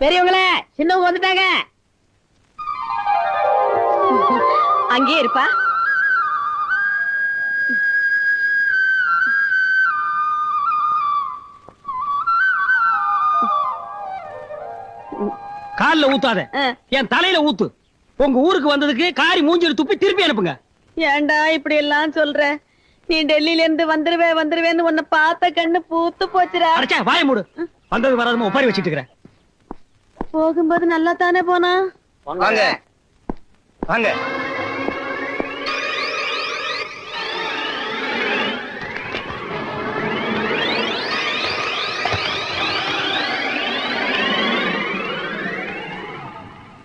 பெரியவங்களே சின்னவங்க வந்துட்டாங்க. அங்கேயே இருப்பா. கால்ல ஊத்தாத, என் தலையில ஊத்து. உங்க ஊருக்கு வந்ததுக்கு காரி மூஞ்சில துப்பி திருப்பி அனுப்புங்க. ஏண்டா இப்படி எல்லாம் சொல்ற? நீ டெல்லியில இருந்து வந்துருவேன்னு உன்னை பார்த்த கண்ணு பூத்து போச்சுடா. அடச்சே வாய மூடு. வந்தது வராதமா ஒப்பாரி வச்சிட்டு இருக்கற. போகும்போது நல்லா தானே போனா. வாங்க வாங்க.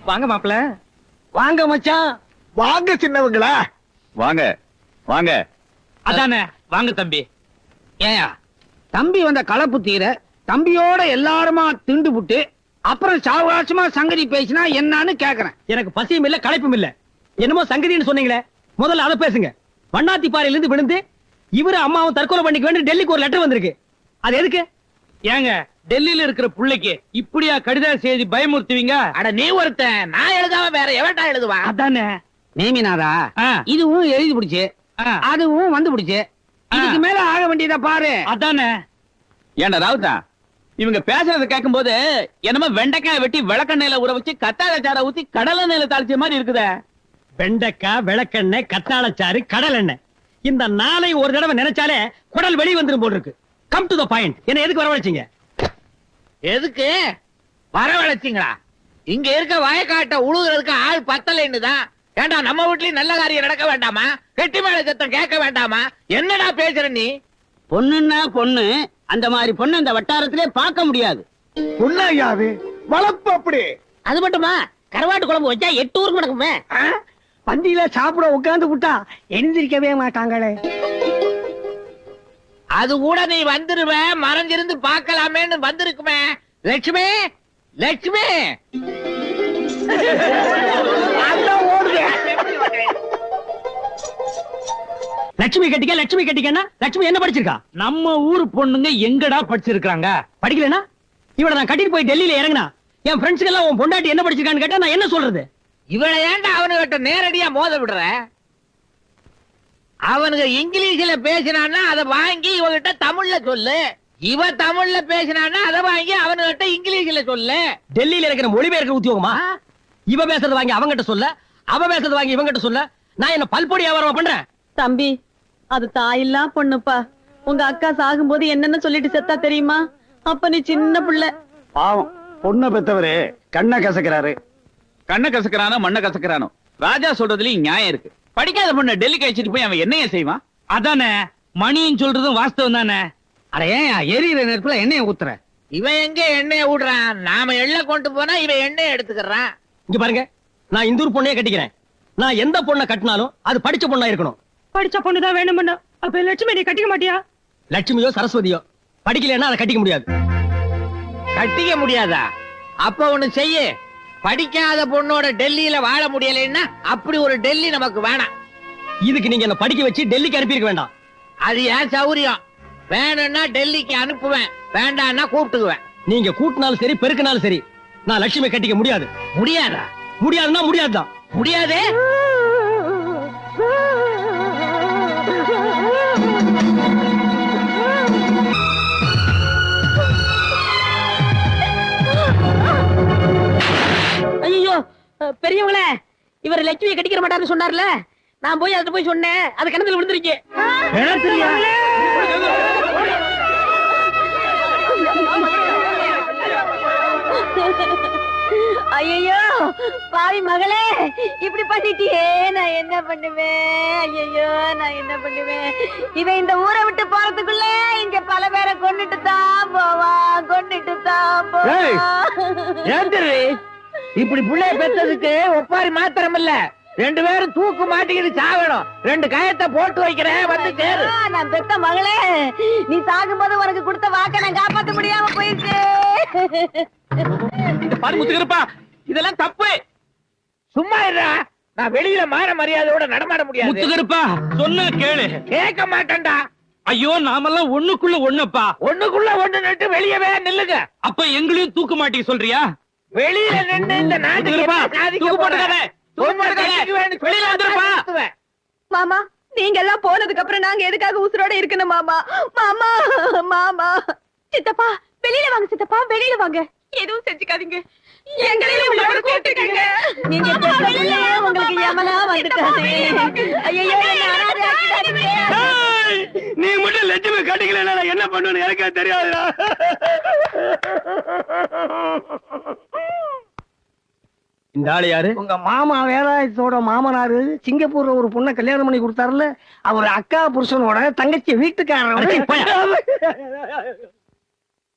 வாங்க மாப்பிள்ள. வாங்க மச்சான். வாங்க சின்னவங்களா. வாங்க வாங்க. அதானே வாங்க தம்பி. ஏயா தம்பி வந்த கலப்பு தீர தம்பியோட எல்லாருமா திண்டு புட்டு அப்புறம் சாவகாசமா சங்கதி பேசினா என்னன்னு கேக்குறேன். எனக்கு பசியும் இல்ல களைப்பும் இல்ல. என்னமோ சங்கதின்னு சொன்னீங்களே, முதல்ல அதை பேசுங்க. வண்ணாத்தி பாறையில இருந்து விழுந்து இவரு அம்மாவும் தற்கொலை பண்ணிக்க வேண்டிய டெல்லிக்கு ஒரு லெட்டர் வந்திருக்கு. அது எதுக்கு? ஏங்க டெல்லியில இருக்கிற புள்ளைக்கு இப்படியா கடிதம் செய்தி பயமுறுத்துவீங்க? அட நீ ஒருத்தன், நான் எழுதாம வேற எவன்டா எழுதுவான்? அதானே நேமிநாதா, இதுவும் எழுதி பிடிச்சு அதுவும் வந்து பிடிச்சு இதுக்கு மேல ஆக வேண்டியதா பாரு. அதானே. ஏண்டா ராவுத்தா, இவங்க பேசுறத கேட்கும் போது என்னமோ வெண்டைக்காய் வெட்டி விளக்கெண்ணெயில ஊற வச்சு கத்தாழை சாரை ஊத்தி கடலை நெய்ல தாளிச்ச மாதிரி இருக்குதே. வெண்டைக்காய், விளக்கெண்ணெய், கத்தாழச்சாறு, கடல் எண்ணெய், இந்த நாளை ஒரு தடவை நினைச்சாலே குடல் வெளியே வந்துரும் போல் இருக்கு. Come to the point. என்ன எதுக்கு வரவழைச்சீங்க? எதுக்கு வரவழைச்சிங்களா? இங்க இருக்க வயக்காட்ட உழுகுறதுக்கு ஆள் பத்தலைன்னு தான். ஏண்டா நம்ம வீட்லயும் நல்ல காரியம் நடக்க வேண்டாமா? கெட்டி மேல சத்தம் கேட்க வேண்டாமா? என்னடா பேசுற நீ? பொண்ணுன்னா பொண்ணு, அந்த மாதிரி பொண்ணு இந்த வட்டாரத்திலே பார்க்க முடியாது. பொண்ணையாது வளர்ப்பு அப்படி. அது மட்டுமா, கருவாட்டு குழம்பு வச்சா 8 ஊருக்கு நடக்குமே. பந்தியில சாப்பிட உட்கார்ந்து விட்டா எழுந்திருக்கவே மாட்டாங்களே. அது கூட நீ வந்துருவ, மறைஞ்சிருந்து பார்க்கலாமேன்னு வந்திருக்குமே. லட்சுமி லட்சுமி லட்சுமி கட்டிக்க, லட்சுமி கட்டிக்கன்னா லட்சுமி என்ன படிச்சிருக்கா? நம்ம ஊரு பொண்ணுங்க எங்கடா படிச்சிருக்காங்க? படிக்கலனா இவள நான் கட்டிட்டு போய் டெல்லியில இறங்கினா என் ஃப்ரெண்ட்ஸ்க்கு எல்லாம் உன் பொண்டாட்டி என்ன படிச்சிருக்கான்னு கேட்டா நான் என்ன சொல்றது? இவளை ஏன்டா அவனுகிட்ட நேரடியா மோத விடுற? அவனுக்கு இங்கிலீஷ்ல பேசினான்னா அதை வாங்கி இவகிட்ட தமிழ்ல சொல்லு. இவ தமிழ்ல பேசினான்னா அதை வாங்கி அவனுகிட்ட இங்கிலீஷ்ல சொல்லு. டெல்லியில இருக்கிற மொழிபெயர்க்கிற உத்தியோகமா? இவ பேசுறது வாங்கி அவங்கிட்ட சொல்ல, அவ பேசுறது வாங்கி இவங்கிட்ட சொல்ல. நான் என்ன பல்பொடி வியாபாரம் பண்றேன்? தம்பி, அது தாயில்லா பொண்ணுப்பா. உங்க அக்கா சாகும்போது என்னன்னு சொல்லிட்டு செத்தா தெரியுமா? அப்ப நீ சின்ன பிள்ளை. பாவம், பொண்ணை பெத்தவரு கண்ணை கசக்கிறாரு. கண்ணை கசக்கிறானோ மண்ணை கசக்கிறானோ, ராஜா சொல்றதுலயும் நியாயம் இருக்கு. படிக்காத பொண்ணை டெல்லிக்கு அழைச்சிட்டு போய் அவன் என்னைய செய்வான்? அதானே, மணின்னு சொல்றதும் வாஸ்தவம் தானே. அட ஏன் எரியிற நேரத்துல எண்ணெய ஊத்துற? இவன் எங்க எண்ணெய விடுறான்? நாம எள்ள கொண்டு போனா இவன் எண்ணெய் எடுத்துக்கிறான். இங்க பாருங்க, நான் இந்தூர் பொண்ணையே கட்டிக்கிறேன். நான் எந்த பொண்ணை கட்டினாலும் அது படிச்ச பொண்ணா இருக்கணும். படிச்ச பொண்ணுதான் வேணும்னா அப்ப லட்சுமி நீ கட்டிக்க மாட்டியா? லட்சுமியோ சரஸ்வதியோ படிக்கலன்னா அதை கட்டிக்க முடியாது. கட்டிக்க முடியாதா? அப்ப ஒண்ணு செய்ய, படிக்காத பொண்ணோட டெல்லியில வாழ முடியலைன்னா அப்படி ஒரு டெல்லி நமக்கு வேணாம். இதுக்கு நீங்க என்ன படிக்க வச்சு டெல்லிக்கு அனுப்பியிருக்க வேண்டாம். அது ஏன் சௌரியம். வேணும்னா டெல்லிக்கு அனுப்புவேன், வேண்டாம்னா கூப்பிட்டுக்குவேன். நீங்க கூட்டினாலும் சரி பெருக்கினாலும் சரி நான் லட்சுமி கட்டிக்க முடியாது. முடியாதா? முடியாதுன்னா முடியாதுதான். முடியாதே. ஐயோ பெரியவங்களே, இவர் லட்சுமியை கட்டிக்கிற மாட்டாருன்னு சொன்னார்ல, நான் போய் அதுல போய் சொன்னேன். அது கிணத்துல விழுந்துருச்சு. ஐயோ பாவி மகளே, இப்படி பண்ணிட்டியே, நான் என்ன பண்ணுவேன்? ஐயோ நான் என்ன பண்ணுவேன்? இவன் இந்த ஊரை விட்டு போறதுக்குள்ள இங்க பல பேரை கொண்டுட்டு தான் போவான், கொண்டுட்டு தான் போவான். இப்படி புள்ளைய பெற்றதுக்கு ஒப்பாரி மாத்திரம் இல்ல, 2 பேரும் தூக்கு மாட்டிக்கிட்டு சாகணும். 2 கயத்தை போட்டு வைக்கிறேன், வந்து சேரு. நான் பெத்த மகளே, நீ சாகும்போது உனக்கு கொடுத்த வாக்க நான் காப்பாத்த முடியாம போயிடுச்சு. முத்துக்கிறப்பா, இதெல்லாம் தப்பு. சும்மா இருடா, நான் வெளியில மான மரியாதையோட நடமாட முடியாது. முத்துக்கருப்பா சொன்ன கேளு. கேட்க மாட்டேன்டா. ஐயோ நாமெல்லாம் ஒண்ணுக்குள்ள ஒண்ணுப்பா. ஒண்ணுக்குள்ள ஒண்ணு நட்டு வெளியவே நில்லுங்க. அப்ப எங்களையும் தூக்க மாட்டீங்க சொல்றியா? வெளியில நின்று இந்த நாட்டுக்கு வந்துருப்பா. என்ன சாதிக்க தூக்கு போற? போட்டுக்காத. தூக்கு போட்டுக்காத. பொண்ணு வேணும், வெளியில வந்துருப்பா. சுத்துவேன். மாமா நீங்க எல்லாம் போனதுக்கு அப்புறம் நாங்க எதுக்காக உசுரோட இருக்கணும் மாமா? மாமா மாமா சித்தப்பா வெளியில வாங்க, சித்தப்பா வெளியில வாங்க. எதுவும் செஞ்சுக்காதீங்க, எங்களையும் உள்ளோட கூப்பிட்டுக்கங்க. நீங்க பெத்த பிள்ளையே உங்களுக்கு யமனா வந்துட்டாரு. ஐயோ என்ன அனாதை ஆக்கிடாதீங்க. ஏய், நீ மட்டும் லட்சுமி கட்டிக்கல என்ன பண்ணுவேன்னு எனக்கே தெரியாதுடா. இந்த ஆளு யாரு? உங்க மாமா வேலாயுதத்தோட மாமனாரு சிங்கப்பூர்ல ஒரு பொண்ணை கல்யாணம் பண்ணி கொடுத்தாருல, அவர் அக்கா புருஷனோட தங்கச்சி வீட்டுக்காரர்.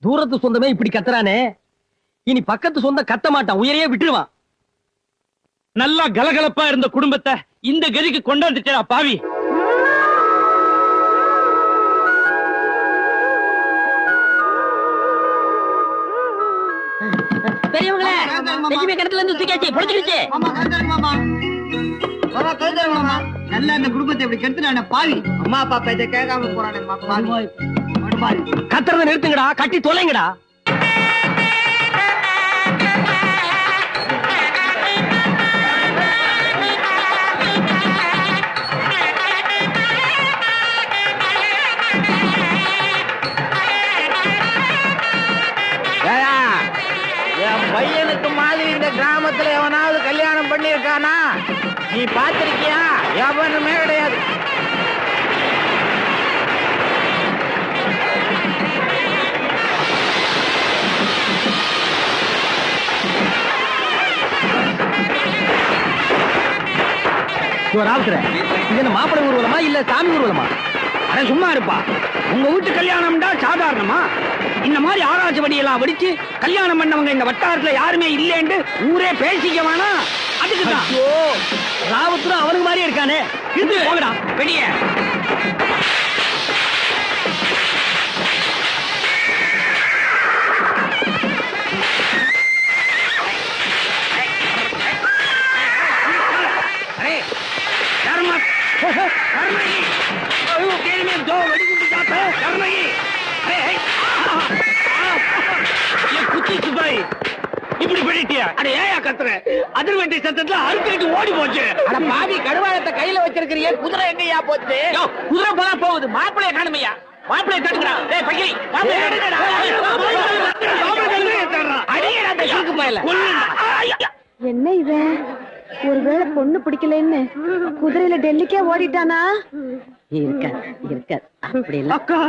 தூரத்து சொந்தமே இப்படி கத்துறானே, இனி பக்கத்து சொந்த கத்த மாட்டான், உயிரையே விட்டுருவான். நல்லா கலகலப்பா இருந்த குடும்பத்தை இந்த கதிக்கு கொண்டாந்துட்டா பாவி. பெரியவங்களே லட்சுமி கிணத்துல இருந்து தூக்கியாச்சு, பொடிச்சிருச்சு. நல்லா இந்த குடும்பத்தை இப்படி கெடுத்துட்டானே பாவி. அம்மா அப்பா பேச்ச கேட்காம போறானே பாவி. கத்துறத நிறுத்துங்கடா, கட்டி தொலைங்கடா. ஏயா, என் பையனுக்கு மாதிரி இந்த கிராமத்துல எவனாவது கல்யாணம் பண்ணிருக்கானா? நீ பாத்திருக்கியா? எவனுமே கிடையாது. இது என்ன மாப்பிள்ளை ஊர்வலமா இல்ல சாமி ஊர்வலமா? அட சும்மா இருப்பா. உங்க வீட்டு கல்யாணம்டா சாதாரணமா? இந்த மாதிரி ஆராய்ச்சி வடியெல்லாம் வடிச்சு கல்யாணம் பண்ணவங்க இந்த வட்டாரத்துல யாருமே இல்லேன்னு ஊரே பேசிக்க வேணாம். அதுக்குதான் ராவத்தூர் அவனுக்கு மாதிரியே இருக்கானே. இது போங்கடா வெளிய. இப்படி பண்ணிட்டியா? அட ஏயா கத்துற? அதிர்வெட்டி சத்தத்துல அறுத்துக்கிட்டு ஓடி போச்சு. அட பாவி, கடுவாளத்தை கையில வச்சிருக்கிறியே, குதிரை எங்கயா போச்சு? குதிரை போனா போகுது, மாப்பிளைய காணுமையா? மாப்பிளைய காட்டுங்கடா. டேய் பக்கிரி, மாப்பிளைய காட்டுங்கடா. அடிங்கடா அந்த சுருக்கு பயல. என்ன இவன் ஒருவேளை பொண்ணு பிடிக்கலன்னு குதிரையில டெல்லிக்கே ஓடிட்டானா? இருக்காது அப்படி இல்ல. அக்கா,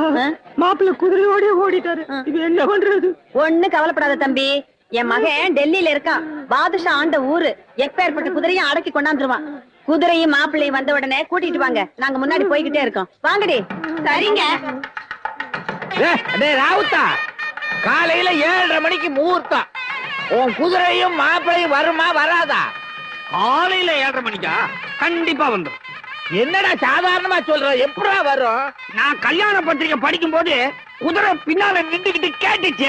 மாப்பிள்ளை குதிரையோட ஓடிட்டாரு. இது என்ன பண்றது? ஒண்ணு கவலைப்படாத தம்பி, என் மகன் டெல்லியில இருக்கான். பாதுஷா ஆண்ட ஊரு, எப்பேற்பட்ட குதிரையும் அடக்கி கொண்டாந்துருவான். குதிரையும் மாப்பிள்ளையும் வந்த உடனே கூட்டிட்டு வாங்க, நாங்க முன்னாடி போய்கிட்டே இருக்கோம். வாங்கடி. சரிங்க. டேய் ராவுத்தா, காலையில 7:30 மணிக்கு முகூர்த்தம். உன் குதிரையும் மாப்பிளையும் வருமா வராதா? காலையில 7:30 மணிக்கா? கண்டிப்பா வந்துடும். என்னடா சாதாரணமா சொல்ற, எப்படா வரும்? நான் கல்யாண பத்திரிகை படிக்கும் போது குதிரை பின்னால நின்றுகிட்டு கேட்டுச்சு.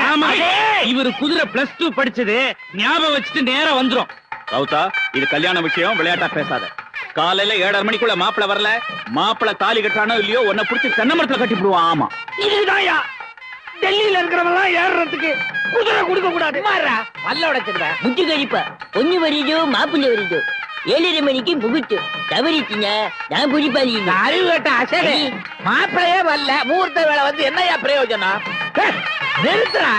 இவரு குதிரை +2 படிச்சது ஞாபகம் வச்சுட்டு நேரா வந்துரும். ரவுத்தா, இது கல்யாண விஷயம், விளையாட்டா பேசாத. காலையில 7:30 மணிக்குள்ள மாப்பிள வரல, மாப்பிள தாலி கட்டானோ இல்லையோ உன்னை பிடிச்சி தென்னை மரத்துல கட்டி விடுவான். ஆமா, இதுதான்யா டெல்லியில இருக்கிறவங்க ஏறுறதுக்கு குதிரை கொடுக்க கூடாது. மாறா பல்ல உடைச்சிருவேன். முட்டு கழிப்பா பொண்ணு வரிதோ மாப்பிள்ளை வரிதோ 7:30 மணிக்கு முகுட்டு தவறிச்சுங்க. நான் புரிப்பாளீங்க. அறிவு கேட்ட அசடு, மாப்பிளையே வரல, முகூர்த்த வேலை வந்து என்னையா பிரயோஜனம்? நிறுத்துறா.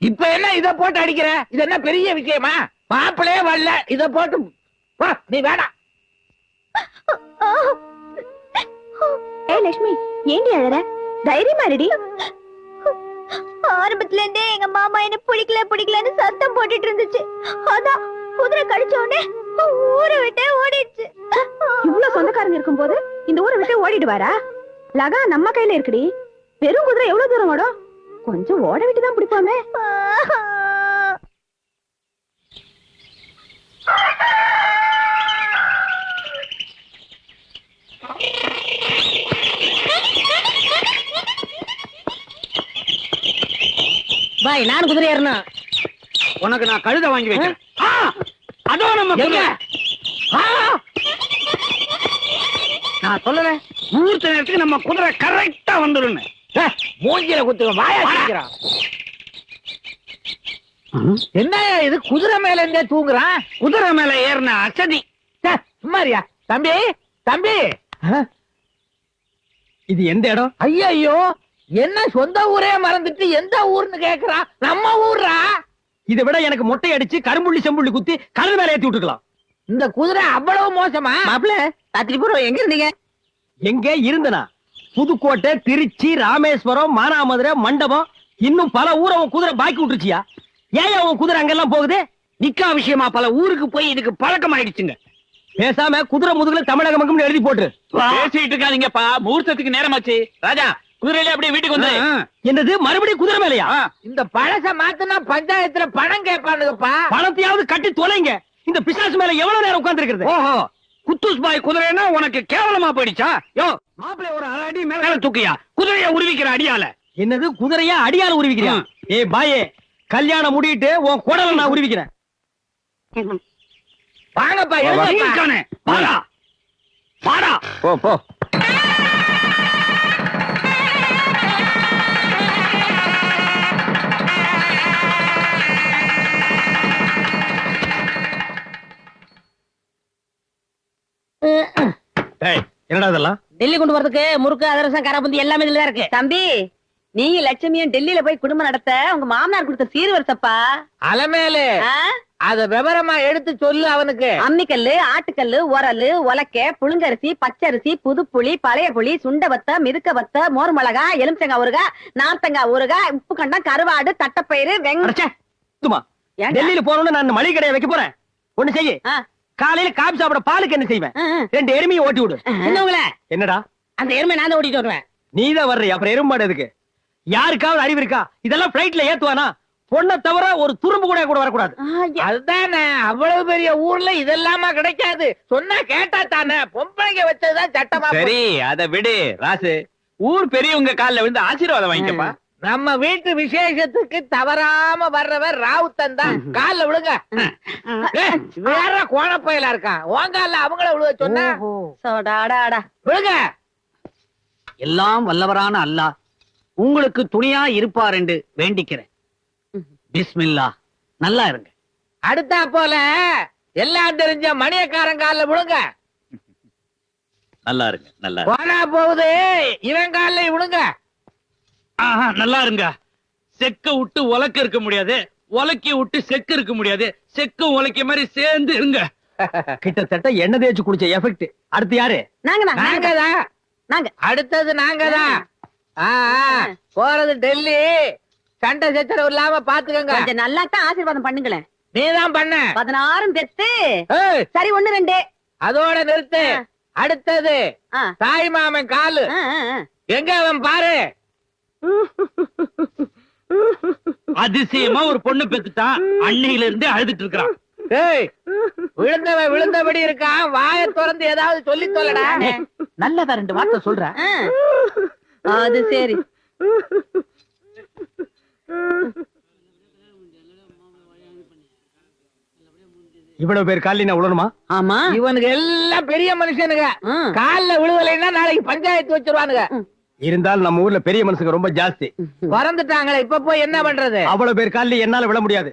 இப்ப என்ன இத போட்டு அடிக்கிற? இது என்ன பெரிய விஷயமா? மாப்பிளையே வரல, இத போட்டு போ, நீ வேணாம். ஏய் லட்சுமி, ஏண்டி அழற? தைரியமா இருடி. ஆரம்பத்துல இருந்தே எங்க மாமா என்ன பிடிக்கலன்னு சத்தம் போட்டுட்டு இருந்துச்சு. அதான் குதிரை கடிச்ச உடனே ஊரை விட்டே ஓடிடுச்சு. இவ்வளவு சொந்தக்காரங்க இருக்கும் போது இந்த ஊரை விட்டு ஓடிடுவாரா? லகா நம்ம கையில இருக்குடி. வெறும் குதிரை எவ்வளவு தூரம் ஓடும்? கொஞ்சம் ஓட விட்டுதான் பிடிப்பாமே. பாய் நான் குதிரை ஏறணும். உனக்கு நான் கழுதை வாங்கி வைக்கிறேன். அதோ நம்ம குதிரை. நான் சொல்லல, முகூர்த்த நேரத்துக்கு நம்ம குதிரை கரெக்டா வந்துடும். மூஞ்சில குத்துவேன், வாயா சீக்கிரம். என்னய்யா இது குதிரை மேல இருந்தே தூங்குறான்? குதிரை மேல ஏறின அசதி. சும்மாரியா தம்பி, தம்பி. இது எந்த இடம்? ஐயோ, என்ன சொந்த ஊரே மறந்துட்டு எந்த ஊர்னு கேக்குறா? நம்ம ஊர்ரா. இதை விட எனக்கு மொட்டை அடிச்சு கரும்புள்ளி செம்புள்ளி குத்தி கழுது மேல ஏத்தி விட்டுக்கலாம். இந்த குதிரை அவ்வளவு மோசமா? மாப்பிள்ள ராத்திரி பூரா எங்க இருந்தீங்க? எங்க இருந்தனா? புதுக்கோட்டை, திருச்சி, ராமேஸ்வரம், மானாமதுரை, மண்டபம், இன்னும் பல ஊரை உன் குதிரை பாக்கி விட்டுருச்சியா? ஏன் உன் குதிரை அங்கெல்லாம் போகுது? நிக்கா விஷயமா பல ஊருக்கு போய் இதுக்கு பழக்கம் ஆயிடுச்சுங்க. பேசாம குதிரை முதுகுல தமிழகம் எழுதி போட்டு. பேசிட்டு இருக்காதீங்கப்பா, முகூர்த்தத்துக்கு நேரமாச்சு. ராஜா, குதிரையில அப்படியே வீட்டுக்கு வந்து. என்னது மறுபடியும் குதிரை மேலையா? இந்த பழச மாத்தினா பஞ்சாயத்துல பணம் கேட்பானுங்கப்பா. பணத்தையாவது கட்டி தொலைங்க. இந்த பிசாசு மேல எவ்வளவு நேரம் உட்கார்ந்து இருக்கிறது? ஓஹோ, குத்தூஸ் பாய் குதிரைன்னா உனக்கு கேவலமா போயிடுச்சா? யோ மாப்பிள்ளை ஒரு அடி மேல தூக்கியா குதிரைய உருவிக்கிற அடியால. என்னது குதிரையா அடியால உருவிக்கிறியா? ஏய் பாயே, கல்யாணம் முடியிட்டு உன் குடலை நான் உருவிக்கிறேன். வாங்கப்பா, இருக்கானே, வாடா வாடா. போ போ. என்னடா இதெல்லாம்? டெல்லி கொண்டு வரதுக்கு முறுக்கு அதிரசம் கரபுந்தி எல்லாமே இதுல இருக்கு. தம்பி, நீங்க லட்சுமியும் டெல்லியில போய் குடும்பம் நடத்த உங்க மாமனார் கொடுத்த சீர்வரிசப்பா. அலமேலு அத விவரமா எடுத்து சொல்லு அவனுக்கு. அம்மிக்கல்லு, ஆட்டுக்கல்லு, உரலு, உலக்க, புழுங்கரிசி, பச்சரிசி, புதுப்புளி, பழைய புளி, சுண்டவத்த, மிதுக்க வத்த, மோர் மிளகா, எலுமிச்சங்காய் ஊறுகாய், நார்த்தங்காய் ஊறுகாய், உப்பு கண்டம், கருவாடு, தட்டப்பயிறு, டெல்லியில போறோம்னு நான் மளிகை கடையை வைக்க போறேன். ஒண்ணு செய்ய, காலையில காபி சாப்பிட பாலுக்கு என்ன செய்வேன்? 2 எருமையை ஓட்டி விடு. என்னடா? அந்த எருமை நான் தான் ஓட்டிட்டு வருவேன். நீதான் வர்றியா? அப்புறம் எருமாடு எதுக்கு? யாருக்காவது அறிவு இருக்கா? இதெல்லாம் பிளைட்ல ஏத்துவானா? பொண்ணை தவிர ஒரு துரும்பு கூட வரக்கூடாது. அதுதானே, அவ்வளவு பெரிய ஊர்ல இதெல்லாமா கிடைக்காது. சொன்னா கேட்டா தானே. பொம்பளைங்க வச்சதுதான் சட்டமா. சரி, அத விடு ராசு. ஊர் பெரியவங்க கால்ல விழுந்து ஆசீர்வாதம் வாங்கிக்கப்பா. நம்ம வீட்டு விசேஷத்துக்கு தவறாம வர்றவர் ராவுத்தன் தான். கால்ல விழுங்க. வேற கோணப்பயலா இருக்கான். உங்கால அவங்கள விழுக சொன்னா விழுங்க. எல்லாம் வல்லவரான அல்லாஹ் உங்களுக்கு துணியா இருப்பார் என்று வேண்டிக்கிறேன். பிஸ்மில்லா. நல்லா இருங்க. அடுத்தா போல எல்லாம் தெரிஞ்ச மணியக்காரன் கால்ல விழுங்க. நல்லா இருங்க, நல்லா போனா போகுது, இவன் கால்ல விழுங்க. ஆஹா, நல்லா இருங்க. செக்க விட்டு உலக்க இருக்க முடியாது, உலக்கி விட்டு செக்கு இருக்க முடியாது. செக்கும் உலக்க மாதிரி சேர்ந்து இருங்க. கிட்டத்தட்ட எண்ணெய் தேய்ச்சி குடிச்ச எஃபெக்ட். அடுத்து யாரு? நாங்க. அடுத்தது நாங்க தான். போறது டெல்லி. சண்டை சச்சரவு இல்லாம பாத்துக்கங்க. கொஞ்சம் நல்லா தான் ஆசீர்வாதம் பண்ணுங்களேன். நீதான் பண்ண. 16 பெத்து. சரி, 1 2 அதோட நிறுத்து. அடுத்தது தாய் மாமன் காலு. எங்க அவன் பாரு. அதிசயமா ஒரு பொண்ணு பெத்துட்டான். அன்னையில இருந்து அழுதுட்டு இருக்கான். விழுந்தவன் விழுந்தபடி இருக்கான். வாயை திறந்து ஏதாவது சொல்லி சொல்லடா. நல்லதா 2 வார்த்தை சொல்ற. அது சரி. இவ்வளவு பேர் காலையில நான் விழணுமா? ஆமா, இவனுக்கு எல்லாம் பெரிய மனுஷனுங்க. கால்ல விழுவலைன்னா நாளைக்கு பஞ்சாயத்து வச்சிருவானுங்க. இருந்தாலும் நம்ம ஊர்ல பெரிய மனுஷங்க ரொம்ப ஜாஸ்தி. பிறந்துட்டாங்களே, இப்ப போய் என்ன பண்றது? அவ்வளவு பேர் காலையில என்னால விழ முடியாது.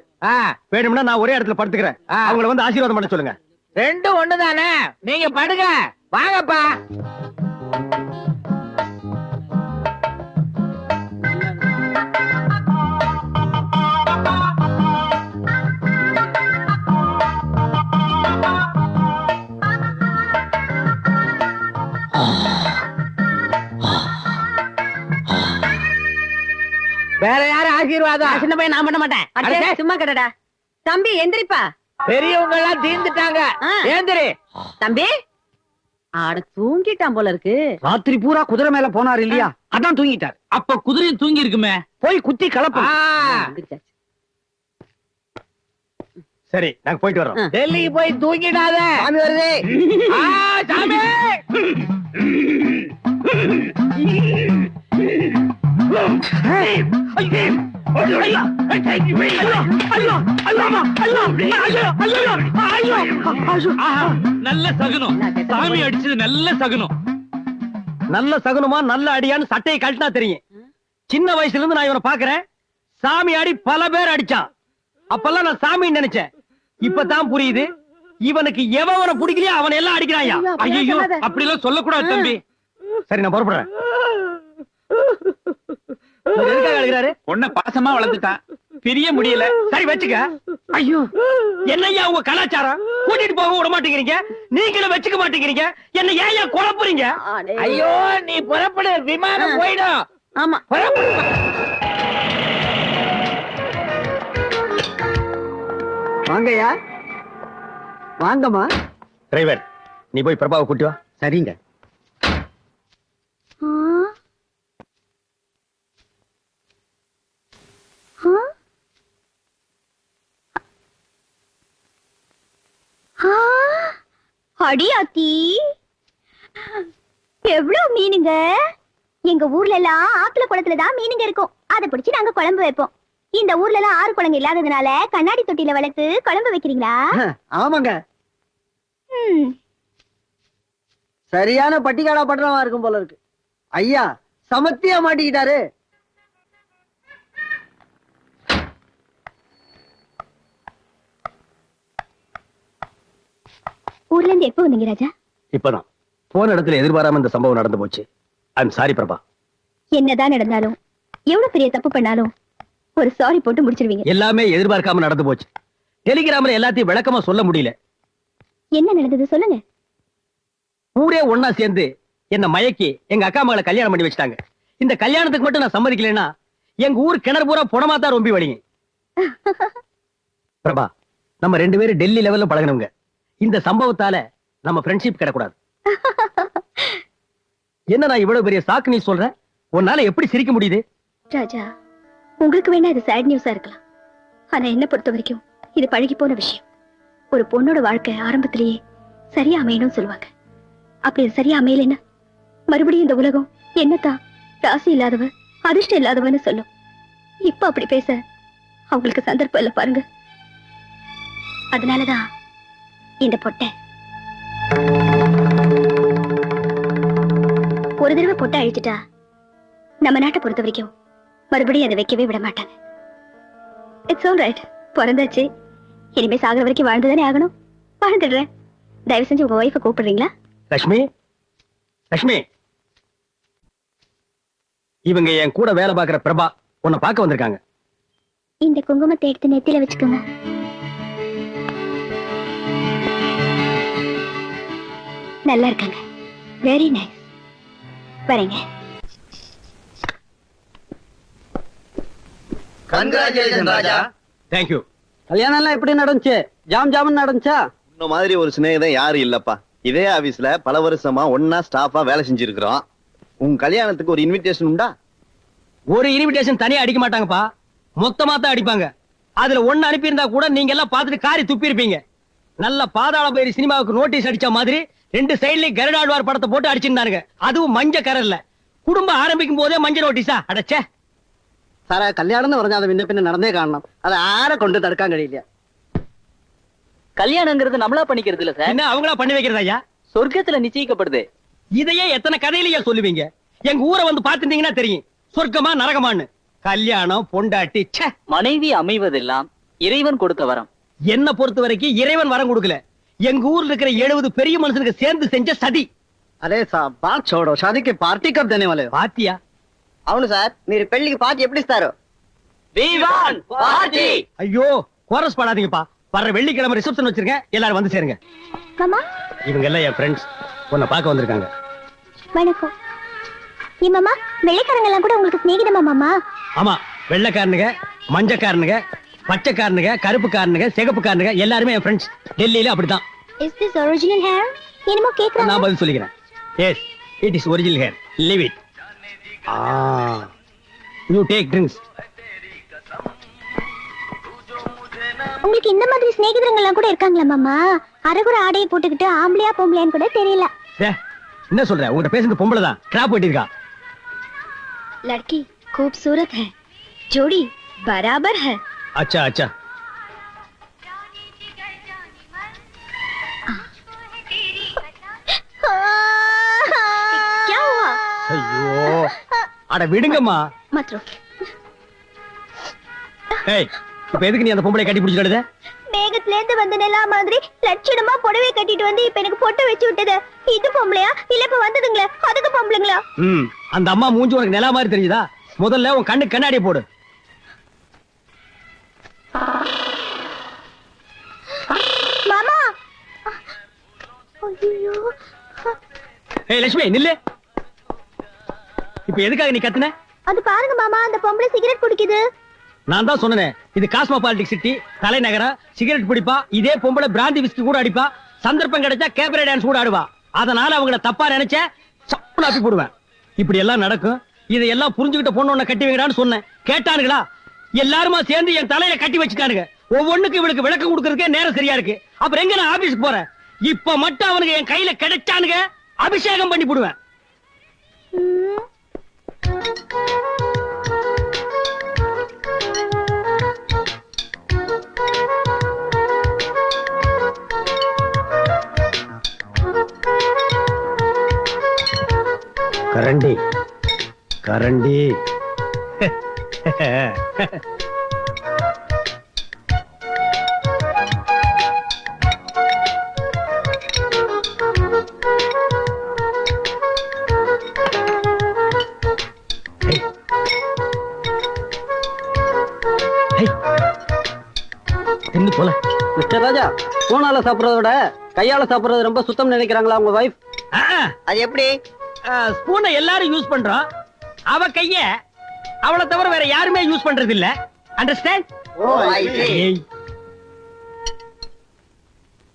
வேணும்னா நான் ஒரே இடத்துல படுத்துக்கிறேன். அவங்கள வந்து ஆசீர்வாதம் பண்ண சொல்லுங்க. 2 ஒண்ணுதானே. நீங்க படுங்க. வாங்கப்பா. வேற யாரும் ஆசீர்வாதம்? சின்ன பையன் நான் பண்ண மாட்டேன். சும்மா கடடா. தம்பி எந்திரிப்பா. பெரியவங்க எல்லாம் தீர்ந்துட்டாங்க. ஏந்திரி தம்பி. ஆட தூங்கிட்டான் போல இருக்கு. ராத்திரி பூரா குதிரை மேல போனார் இல்லையா, அதான் தூங்கிட்டார். அப்ப குதிரையும் தூங்கி இருக்குமே, போய் குத்தி கலப்பா. சரி, நாங்க போயிட்டு வரோம். டெல்லிக்கு போய் தூங்கிடாத. சாமி வருது. சாமி. நல்ல சகுனம். சாமி அடிச்சது நல்ல சகுனம். நல்ல சகுனமா நல்ல அடியான்னு சட்டையை கழட்டினா தெரியும். சின்ன வயசுல இருந்து நான் இவனை பாக்குறேன். சாமி அடி பல பேர் அடிச்சான். அப்பெல்லாம் நான் சாமின்னு நினைச்சேன். இப்பதான் புரியுது, இவனுக்கு எவனை பிடிக்கலையோ அவனை எல்லாம் அடிக்கிறாயா. ஐயோ அப்படி எல்லாம் சொல்லக்கூடாது தம்பி. சரி நான் புறப்படுறேன். இவர் எதுக்காக அழுகிறாரு? பொண்ண பாசமா வளர்த்துட்டான், பிரிய முடியல. சரி வச்சுக்க. ஐயோ என்னய்யா உங்க கலாச்சாரம்? கூட்டிட்டு போக விட மாட்டேங்கிறீங்க, நீங்களும் வச்சுக்க மாட்டேங்கிறீங்க. என்ன ஏன் குழப்புறீங்க? ஐயோ நீ புறப்படு, விமானம் போயிடும். ஆமா வாங்கய்யா, வாங்கம்மா. டிரைவர் நீ போய் பிரபாவை கூட்டி வா. சரிங்க. அடியாத்தி எவ்வளவு மீனுங்க. எங்க ஊர்ல எல்லாம் ஆத்துல குளத்துலதான் மீனுங்க இருக்கும். அதை பிடிச்சு நாங்க குழம்பு வைப்போம். இந்த ஊர்ல எல்லாம் ஆறு குளங்க இல்லாததுனால கண்ணாடி தொட்டில வளர்த்து குழம்பு வைக்கிறீங்களா? ஆமாங்க, சரியான பட்டிக்காடா பட்டணமா இருக்கும் போல இருக்கு. ஐயா சமத்தியா மாட்டிக்கிட்டாரு. ஊர்ல இருந்து எப்ப வந்தீங்க ராஜா? இப்பதான் போன இடத்துல எதிர்பாராம இந்த சம்பவம் நடந்து போச்சு. I'm sorry Prabha. என்னதான் நடந்தாலும் எவ்வளவு பெரிய தப்பு பண்ணாலும் ஒரு சாரி போட்டு முடிச்சிருவீங்க. எல்லாமே எதிர்பார்க்காம நடந்து போச்சு. டெலிகிராம்ல எல்லாத்தையும் விளக்கமா சொல்ல முடியல. என்ன நடந்தது சொல்லுங்க. ஊரே ஒன்னா சேர்ந்து என்ன மயக்கி எங்க அக்கா மகளை கல்யாணம் பண்ணி வச்சிட்டாங்க. இந்த கல்யாணத்துக்கு மட்டும் நான் சம்மதிக்கலைன்னா எங்க ஊர் கிணறு பூரா புணமா தான் ரொம்ப வலிங்க. பிரபா நம்ம 2 பேரும் டெல்லி லெவல்ல பழகினவங்க. இந்த சம்பவத்தால நம்ம ஃப்ரெண்ட்ஷிப் கிடக்கூடாது. என்ன நான் இவ்வளவு பெரிய சாக்கு நீ சொல்ற? உன்னால எப்படி சிரிக்க முடியுது? ராஜா உங்களுக்கு வேணா இது சேட் நியூஸா இருக்கலாம். ஆனா என்ன பொறுத்த வரைக்கும் இது பழகி போன விஷயம். ஒரு பொண்ணோட வாழ்க்கை ஆரம்பத்திலேயே சரியா அமையணும்னு சொல்லுவாங்க. அப்படி இது சரியா அமையலன்னா மறுபடியும் இந்த உலகம் என்னத்தான் ராசி இல்லாதவ அதிர்ஷ்டம் இல்லாதவன்னு சொல்லும். இப்ப அப்படி பேச அவங்களுக்கு சந்தர்ப்பம் இல்ல பாருங்க. அதனாலதான் இந்த பொட்டை ஒரு தடவை பொட்டை அழிச்சிட்டா நம்ம நாட்டை பொறுத்த வரைக்கும் மறுபடியும் அதை வைக்கவே விட மாட்டாங்க. இட்ஸ் ஆல் ரைட், பிறந்தாச்சு, இனிமே சாகர வரைக்கும் வாழ்ந்துதானே ஆகணும். வாழ்ந்துடுறேன். தயவு செஞ்சு உங்க ஒய்ஃபை கூப்பிடுறீங்களா? லட்சுமி, லட்சுமி, இவங்க என் கூட வேலை பார்க்கிற பிரபா உன்னை பார்க்க வந்திருக்காங்க. இந்த குங்குமத்தை எடுத்து நெத்தில வச்சுக்கோங்க. நல்லா இருக்காங்க. Very nice. வரேங்க. கங்க்ராச்சுலேஷன் ராஜா. Thank you. கல்யாணம் எல்லாம் எப்படி நடந்துச்சு? ஜாம் ஜாமன் நடந்துச்சா? இந்த மாதிரி ஒரு சிநேகிதன் யாரும் இல்லப்பா. இதே ஆபீஸ்ல பல வருஷமா ஒன்னா ஸ்டாஃபா வேலை செஞ்சிருக்கிறோம். உங்க கல்யாணத்துக்கு ஒரு இன்விடேஷன் உண்டா? ஒரு இன்விடேஷன் தனியா அடிக்க மாட்டாங்கப்பா, மொத்தமா தான் அடிப்பாங்க. அதுல ஒண்ணு அனுப்பியிருந்தா கூட நீங்க எல்லாம் பார்த்துட்டு காரி துப்பி இருப்பீங்க. நல்ல பாதாள பைரி சினிமாவுக்கு நோட்டீஸ் அடிச்ச மாதிரி 2 சைட்லயும் கருடாழ்வார் படத்தை போட்டு அடிச்சிருந்தானுங்க. அதுவும் மஞ்ச கரல்ல. குடும்பம் ஆரம்பிக்கும் போதே மஞ்ச நோட்டீஸா அடைச்சே. சார கல்யாணம் പറഞ്ഞാൽ അത് പിന്നെ പിന്നെ நடந்தே காணணும். அது ஆரை கொண்டு தடுക്കാൻ കഴിയില്ല. கல்யாணங்கிறது நம்மளா பண்ணிக்கிறது இல்ல சார். என்ன அவங்களா பண்ணி வைக்கிறதா ஐயா? சொர்க்கத்துல நிச்சயிக்கப்படுது. இதையே எத்தனை கதையிலேயே சொல்லுவீங்க. எங்க ஊரை வந்து பாத்துட்டீங்கன்னா தெரியும் சொர்க்கமா நரகமான்னு. கல்யாணம் பொண்டாட்டி ச்சே. மனைவி அமைவதெல்லாம் இறைவன் கொடுத்த வரம். என்ன பொறுத்த வரைக்கும் இறைவன் வரம் கொடுக்கல, எங்க ஊர்ல இருக்கிற 70 பெரிய மனுஷனுக்கு சேர்ந்து செஞ்ச சதி. అరే సార్ బాత్ छोड़ो, शादी के पार्टी कब देने वाले हो? பாத்தியா? అవును సార్, మీరు పెళ్లికి పార్టీ ఎప్పుడు ఇస్తారు? ஐயோ கோரஸ் பாடாதீங்கப்பா. வர்ற வெள்ளிக்கிழமை ரிசப்ஷன் வச்சிருக்கேன், எல்லாரும் வந்து சேருங்க. மாமா இவங்க எல்லாம் என் ஃப்ரெண்ட்ஸ், உன்னை பார்க்க வந்திருக்காங்க. வணக்கம். ஏ மாமா, வெள்ளைக்காரங்க எல்லாம் கூட உங்களுக்கு சிநேகிதமா மாமா? ஆமா, வெள்ளைக்காரனுங்க, மஞ்சக்காரனுங்க, பச்சைக்காரனுங்க, கருப்புக்காரனுங்க, சிகப்புக்காரனுங்க எல்லாருமே என் ஃப்ரெண்ட்ஸ். டெல்லியில அப்படிதான். Is this original hair? என்னமோ கேக்குறாங்க. நான் பதில் சொல்லிக்கிறேன். Yes, it is original hair. Leave it. You take drinks. உங்களுக்கு இந்த மாதிரி சிநேகிதர்கள் எல்லாம் கூட இருக்காங்களா மாமா? அரகுற ஆடையை போட்டுக்கிட்டு ஆம்பளையா பொம்பளையான்னு கூட தெரியல. என்ன சொல்ற? உங்ககிட்ட பேசுறது பொம்பளை தான். கிராப் வெட்டிருக்கா. लड़की खूबसूरत है, जोड़ी बराबर है. अच्छा अच्छा. क्या हुआ? ஐயோ அட விடுங்கம்மா. मत रो. ஏய் இப்ப எதுக்கு நீ அந்த பொம்பளை கட்டி பிடிச்சிட்டு மேகத்துல இருந்து வந்த நிலா மாதிரி லட்சணமா புடவை கட்டிட்டு வந்து இப்ப எனக்கு பொட்டு வச்சு விட்டது இது பொம்பளையா இல்ல இப்ப வந்ததுங்களா அதுக்கு பொம்பளைங்களா? அந்த அம்மா மூஞ்சி உனக்கு நிலா மாதிரி தெரியுதா? முதல்ல உன் கண்ணு கண்ணாடியை போடு. மாமா ஐயோ ஏய் லட்சுமி நில்லு. இப்ப எதுக்காக நீ கத்துன? அது பாருங்க மாமா அந்த பொம்பளை சிகரெட் குடிக்குது. நான் தான் சொன்னேன் இது காஸ்மோபாலிட்டிக் சிட்டி தலைநகரம். சிகரெட் பிடிப்பா, இதே பொம்பளை பிராந்தி விஸ்கி கூட அடிப்பா, சந்தர்ப்பம் கிடைச்சா கேபரே டான்ஸ் கூட ஆடுவா. அதனால அவங்கள தப்பா நினைச்ச சப்புன்னு அப்பி போடுவேன். இப்படி எல்லாம் நடக்கும். இதையெல்லாம் புரிஞ்சுக்கிட்ட பொண்ணு ஒண்ணு கட்டி வைக்கிறான்னு சொன்னேன். கேட்டானுங்களா? எல்லாருமா சேர்ந்து என் தலையில கட்டி வச்சுட்டானுங்க. ஒவ்வொன்னுக்கு இவளுக்கு விளக்கம் கொடுக்கறதுக்கே நேரம் சரியா இருக்கு. அப்புறம் எங்க நான் ஆபீஸ்க்கு போறேன்? இப்ப மட்டும் அவனுக்கு என் கையில கிடைச்சானுங்க அபிஷேகம் பண்ணி போடுவேன். கரண்டி கரண்டி தின்னு போல. மிஸ்டர் ராஜா, போனால சாப்பிடுறத விட கையால சாப்பிடுறது ரொம்ப சுத்தம் நினைக்கிறாங்களா உங்க வைஃப்? அது எப்படி? ஸ்பூனை எல்லாரும் யூஸ் பண்றோம். அவ கைய அவளை தவிர வேற யாருமே யூஸ் பண்றது இல்ல. அண்டர்ஸ்டாண்ட்?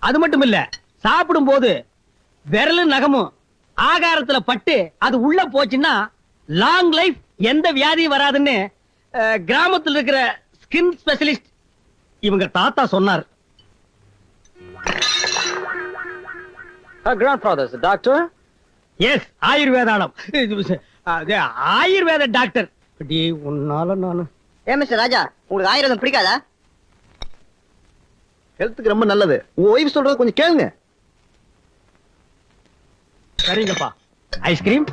அது மட்டும் இல்ல, சாப்பிடும் போது விரலும் நகமும் ஆகாரத்துல பட்டு அது உள்ள போச்சுன்னா லாங் லைஃப், எந்த வியாதியும் வராதுன்னு கிராமத்தில் இருக்கிற ஸ்கின் ஸ்பெஷலிஸ்ட் இவங்க தாத்தா சொன்னார். Grandfather's doctor. எஸ், ஆயுர்வேதாளம். ஆயுர்வேத டாக்டர். உன்னால நானு. ஏன் மிஸ்டர் ராஜா, உங்களுக்கு ஆயுர்வேதம் பிடிக்காதா? ஹெல்த்துக்கு ரொம்ப நல்லது. உங்க ஒய்ஃப் சொல்றது கொஞ்சம் கேளுங்க. சரிங்கப்பா. ஐஸ்கிரீம்.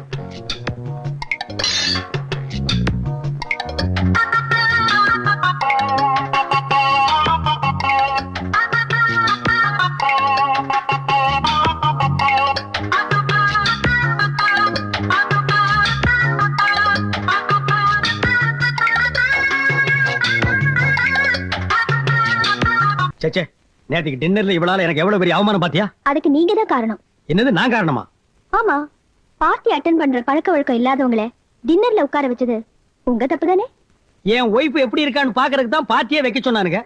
சேச்சே, நேத்துக்கு டின்னர்ல இவளால எனக்கு எவ்வளவு பெரிய அவமானம் பாத்தியா? அதுக்கு நீங்க தான் காரணம். என்னது நான் காரணமா? ஆமா, பார்ட்டி அட்டெண்ட் பண்ற பழக்க வழக்கம் இல்லாதவங்கள டின்னர்ல உட்கார வச்சது உங்க தப்பு தானே? என் ஒய்ஃப் எப்படி இருக்கான்னு பாக்குறதுக்கு தான் பார்ட்டியே வைக்க சொன்னானுங்க.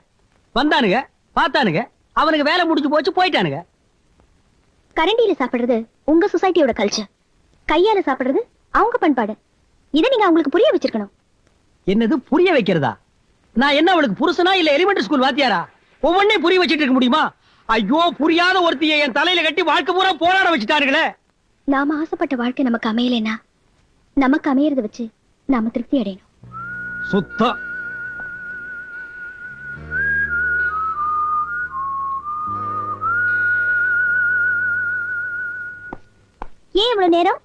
வந்தானுங்க, பார்த்தானுங்க, அவனுக்கு வேலை முடிஞ்சு போச்சு, போயிட்டானுங்க. கரண்டியில சாப்பிடுறது உங்க சொசைட்டியோட கல்ச்சர், கையால சாப்பிடுறது அவங்க பண்பாடு. இதை நீங்க அவங்களுக்கு புரிய வச்சிருக்கணும். என்னது புரிய வைக்கிறதா? நான் என்ன அவளுக்கு புருஷனா இல்ல எலிமெண்டரி ஸ்கூல் வாத்தியாரா? ஒவ்வொன்னையும் புரிய வச்சிட்டு இருக்க முடியுமா? ஐயோ, புரியாத ஒருத்தியை என் தலையில கட்டி வாழ்க்கை பூரா போராட வச்சுட்டாருங்களே. நாம ஆசைப்பட்ட வாழ்க்கை நமக்கு அமையலைன்னா நமக்கு அமையறத வச்சு நாம திருப்தி அடையணும். சுத்தம். ஏன் இவ்வளவு நேரம்?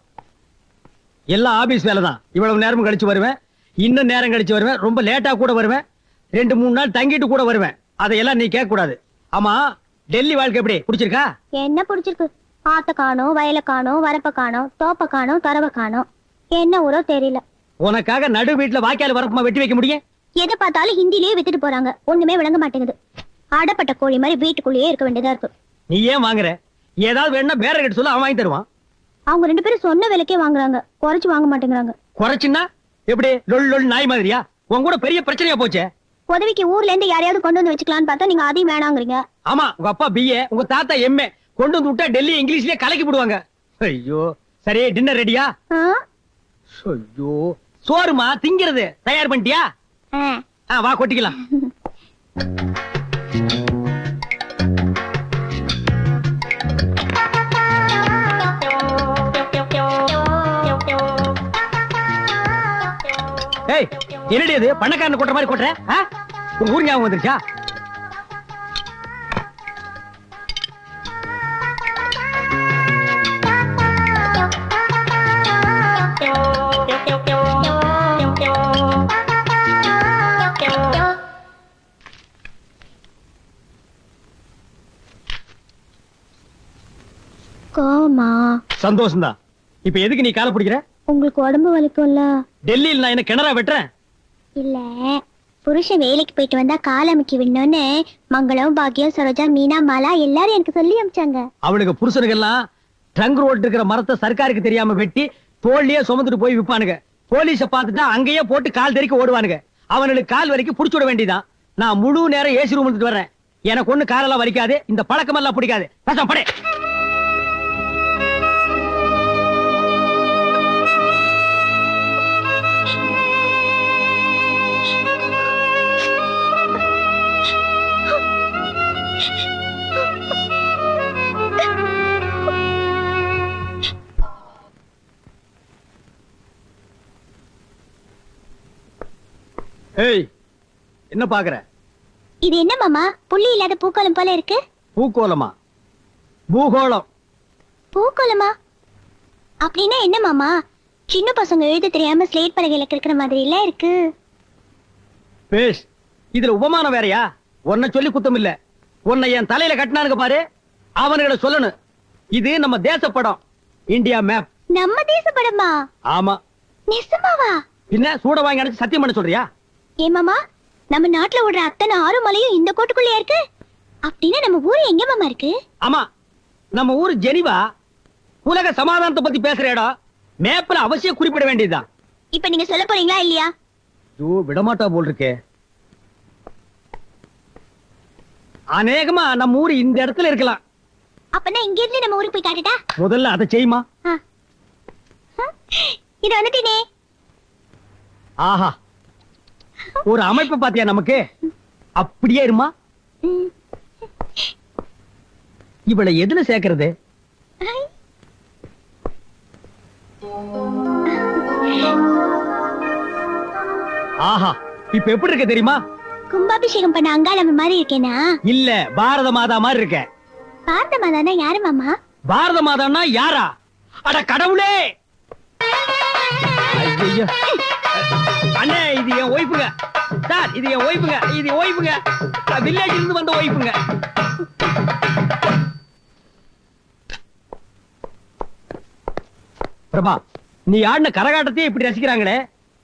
எல்லாம் ஆபீஸ் வேலை தான். இவ்வளவு நேரம் கழிச்சு வருவேன், இன்னும் நேரம் கழிச்சு வருவேன், ரொம்ப லேட்டா கூட வருவேன், 2-3 நாள் தங்கிட்டு கூட வருவேன். அதையெல்லாம் நீ கேட்க கூடாது. ஆமா, டெல்லி வாழ்க்கை எப்படி பிடிச்சிருக்கா? என்ன பிடிச்சிருக்கு? ஆத்த காணோம், வயல காணோம், வரப்ப காணோம், தோப்ப காணோம், தரவ காணோம். என்ன ஊரோ தெரியல. உனக்காக நடு வீட்டுல வாய்க்கால வரப்புமா வெட்டி வைக்க முடியும்? எதை பார்த்தாலும் ஹிந்திலேயே வித்துட்டு போறாங்க. ஒண்ணுமே விளங்க மாட்டேங்குது. அடப்பட்ட கோழி மாதிரி வீட்டுக்குள்ளேயே இருக்க வேண்டியதா இருக்கு. நீ ஏன் வாங்குற? ஏதாவது வேணா பேர கிட்ட சொல்ல, அவன் வாங்கி தருவான். அவங்க 2 பேரும் சொன்ன விலைக்கே வாங்குறாங்க, குறைச்சு வாங்க மாட்டேங்கிறாங்க. குறைச்சுன்னா எப்படி? லொல் லொல் நாய் மாதிரியா? உன் கூட பெரிய பிரச்சனையா போச்சே. உதவிக்கு ஊர்ல இருந்து யாரையாவது கொண்டு வந்து வச்சுக்கலான்னு பார்த்தா நீங்க அதையும் வேணாங்கிறீங்க. ஆமா, உங்க அப்பா BA, உங்க தாத்தா MA. கொண்டு வந்து விட்டா டெல்லி இங்கிலீஷ்லயே கலக்கி போடுவாங்க. ஐயோ, சரி, டின்னர் ரெடியா? ஐயோ, சோறுமா திங்கிறது தயார் பண்ணிட்டியா? வா கொட்டிக்கலாம். ஏய், என்னடி அது பணக்காரன் கொட்டுற மாதிரி கொட்டுற? உங்க ஊர் ஞாபகம் வந்துருச்சா? கோமா சந்தோஷம் தான். இப்ப எதுக்கு நீ காலை பிடிக்கிற? உங்களுக்கு உடம்பு வலிக்கும்ல? டெல்லியில் நான் என்ன கிணறா வெட்டுறேன்? இல்ல, புருஷன் வேலைக்கு போயிட்டு வந்தா கால் அமுக்கி விடணும்னு மங்களம், பாக்கியம், சரோஜா, மீனா, மாலா எல்லாரும் எனக்கு சொல்லி அமிச்சாங்க. அவனுக்கு புருஷனுக்கு எல்லாம் ட்ரங்க் ரோட் இருக்கிற மரத்தை சர்க்காருக்கு தெரியாம வெட்டி தோல்லையே சுமந்துட்டு போய் விப்பானுங்க. போலீஸ பார்த்துட்டா அங்கேயே போட்டு கால் தெறிக்க ஓடுவானுங்க. அவனுக்கு கால் வரைக்கும் புடிச்சு விட வேண்டியதான். நான் முழு நேரம் ஏசி ரூம் எடுத்துட்டு வர்றேன். எனக்கு ஒண்ணு காலெல்லாம் வலிக்காது, இந்த பழக்கம் எல்லாம் பிடிக்காது. பேசாம படே. ஏய், என்ன பாக்குற? இது என்ன மாமா, புள்ளி இல்லாத பூக்கோளம் போல இருக்கு? பூக்கோளமா? பூகோளம். பூக்கோளமா அப்படின்னா என்ன மாமா? சின்ன பசங்க எழுத தெரியாம ஸ்லேட் பலகையில கிறுக்கிற மாதிரி இல்ல இருக்கு. பேஷ், இதுல உபமானம் வேறயா? உன்னை சொல்லி குத்தம் இல்ல. உன்னை என் தலையில கட்டினானுங்க பாரு, அவனுங்களை சொல்லணும். இது நம்ம தேச படம், இந்தியா மேப். நம்ம தேச படமா? ஆமா. நிஜமாவா? பின்ன சூட வாங்கி அணைச்சு சத்தியம் பண்ண சொல்றியா? ஏ மாமா, நம்ம நாட்டுல ஓடுற அத்தனை ஆறு மலையும் இந்த கோட்டுக்குள்ளே இருக்கு. அப்படின்னா நம்ம ஊரு எங்க மாமா இருக்கு? ஆமா, நம்ம ஊரு ஜெனிவா. உலக சமாதானத்தை பத்தி பேசுற இடம். மேப்ல அவசியம் குறிப்பிட வேண்டியதுதான். இப்ப நீங்க சொல்ல போறீங்களா இல்லையா? ஐயோ, விடமாட்டா போல் இருக்கே. அநேகமா நம்ம ஊரு இந்த இடத்துல இருக்கலாம். அப்பனா இங்க இருந்து நம்ம ஊருக்கு போய் காட்டுட்டா? முதல்ல அதை செய்யுமா. இது வந்துட்டேனே. ஆஹா, ஒரு அமைப்பு பாத்தியா நமக்கு? அப்படியே இருமா. இவளை எதுல சேர்க்கிறது? ஆஹா, இப்ப எப்படி இருக்க தெரியுமா? கும்பாபிஷேகம் பண்ண அங்காளம்ம மாதிரி இருக்கேனா? இல்ல, பாரத மாதா மாதிரி இருக்க. பாரத மாதானா யாரு மாமா? பாரத மாதான்னா யாரா? அட கடவுளே! ஐயையோ. அண்ணே, இது என் ஒய்ஃபுங்க. சார், இது என் ஒய்ஃபுங்க. இது ஒய்ஃபுங்க, வில்லேஜ்ல இருந்து வந்த ஒய்ஃபுங்க. பிரபா, நீ ஆடின கரகாட்டத்தையே இப்படி ரசிக்கிறாங்களே,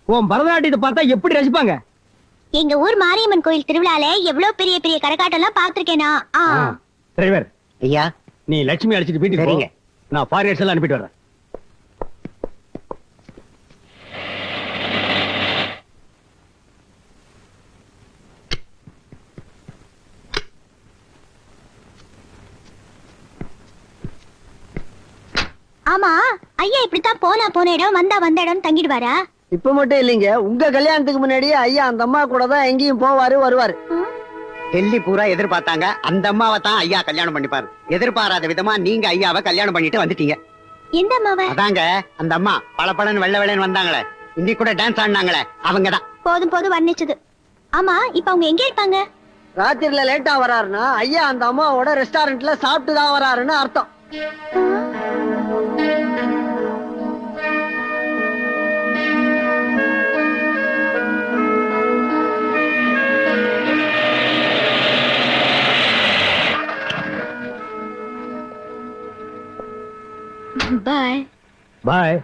உன் பரதநாட்டியத்தை பார்த்தா எப்படி ரசிப்பாங்க? எங்க ஊர் மாரியம்மன் கோயில் திருவிழால எவ்வளவு பெரிய பெரிய கரகாட்டம் எல்லாம் பாத்திருக்கேனா. டிரைவர் ஐயா, நீ லட்சுமி அழைச்சிட்டு வீட்டுக்கு போங்க. நான் ஃபாரினர்ஸ் எல்லாம் அனுப்பிட்டு வரேன். ஆமா, ஐயா இப்படித்தான் போன இடம் வந்த இடம் தங்கிடுவாரா? இப்ப மட்டும் இல்லைங்க, உங்க கல்யாணத்துக்கு முன்னாடியே ஐயா அந்த அம்மா கூட தான் எங்கேயும் போவாரு வருவாரு. டெல்லி பூரா எதிர்பார்த்தாங்க, அந்த அம்மாவை தான் ஐயா கல்யாணம் பண்ணிப்பாரு. எதிர்பாராத விதமா நீங்க ஐயாவை கல்யாணம் பண்ணிட்டு வந்துட்டீங்க. எந்த அம்மாவை? அதாங்க அந்த அம்மா பளபளன்னு வெள்ளை வெள்ளைன்னு வந்தாங்களே, இன்னைக்கு கூட டான்ஸ் ஆடினாங்களே, அவங்கதான். போதும் வர்ணிச்சது. ஆமா, இப்ப அவங்க எங்க இருப்பாங்க? ராத்திரில லேட்டா வராருன்னா ஐயா அந்த அம்மாவோட ரெஸ்டாரண்ட்ல சாப்பிட்டு தான் வராருன்னு அர்த்தம். பாய். பாய்.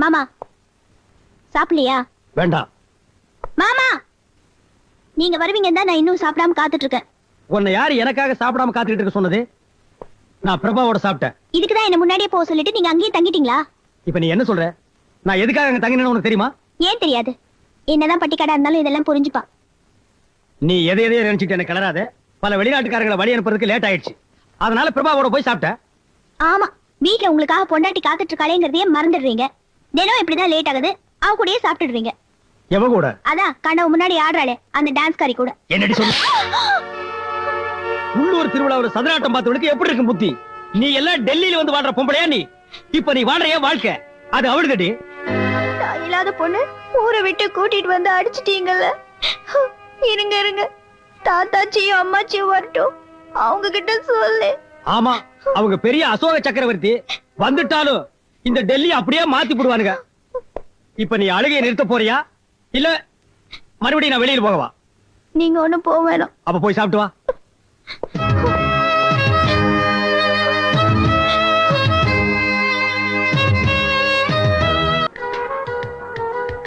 மாமா சாப்பிடலையா? வேண்டாம். மாமா, நீங்க வருவீங்கன்னு தான் நான் இன்னும் சாப்பிடாம காத்துட்டு இருக்கேன். உன்னை யாரு எனக்காக சாப்பிடாம காத்துக்கிட்டு இருக்க சொன்னது? நான் பிரபாவோட சாப்பிட்டேன். இதுக்குதான் என்ன முன்னாடியே போக சொல்லிட்டு நீங்க அங்கேயே தங்கிட்டீங்களா? இப்ப நீ என்ன சொல்ற? நான் எதுக்காக அங்க தங்கினேன்னு உனக்கு தெரியுமா? ஏன் தெரியாது? என்னதான் பட்டிக்காடா இருந்தாலும் இதெல்லாம் புரிஞ்சுப்பா. நீ எதையோ நினைச்சிட்டு என்ன கிளறாத. பல வெளிநாட்டுக்காரங்களை வழி அனுப்புறதுக்கு லேட் ஆயிடுச்சு. அதனால பிரபாவோட போய் சாப்பிட்டேன். ஆமா, வீட்டுல உங்களுக்காக பொண்டாட்டி காத்துட்டு இருக்காளேங்கிறதையே மறந்துடுறீங்க. தினம் இப்படிதான் லேட் ஆகுது, அவ கூடயே சாப்பிட்டுடுறீங்க. எவ கூட? அதான் கண்டவ முன்னாடி ஆடுறாளே அந்த டான்ஸ்காரி கூட. என்னடி சொல்ல? உள்ளூர் திருவிழாவில் சதுராட்டம் பார்த்தவனுக்கு எப்படி இருக்கு புத்தி? நீ எல்லாம் டெல்லியில வந்து வாழ்ற பொம்பளையா நீ? இப்ப நீ வாழ்ற வாழ்க்கை அது அவளுதடி. இல்லாத பொண்ணு ஊரை விட்டு கூட்டிட்டு வந்து அடிச்சிட்டீங்கல்ல. இருங்க தாத்தாச்சியும் அம்மாச்சியும் வரட்டும், அவங்க கிட்ட சொல்லு. ஆமா, அவங்க பெரிய அசோக சக்கரவர்த்தி. வந்துட்டாலும் இந்த டெல்லி அப்படியே மாத்தி போடுவானுங்க. இப்ப நீ அழுகையை நிறுத்த போறியா இல்ல மறுபடியும் நான் வெளியில போகவா? நீங்க ஒண்ணும் போக வேணாம். அப்ப போய் சாப்பிட்டு வா.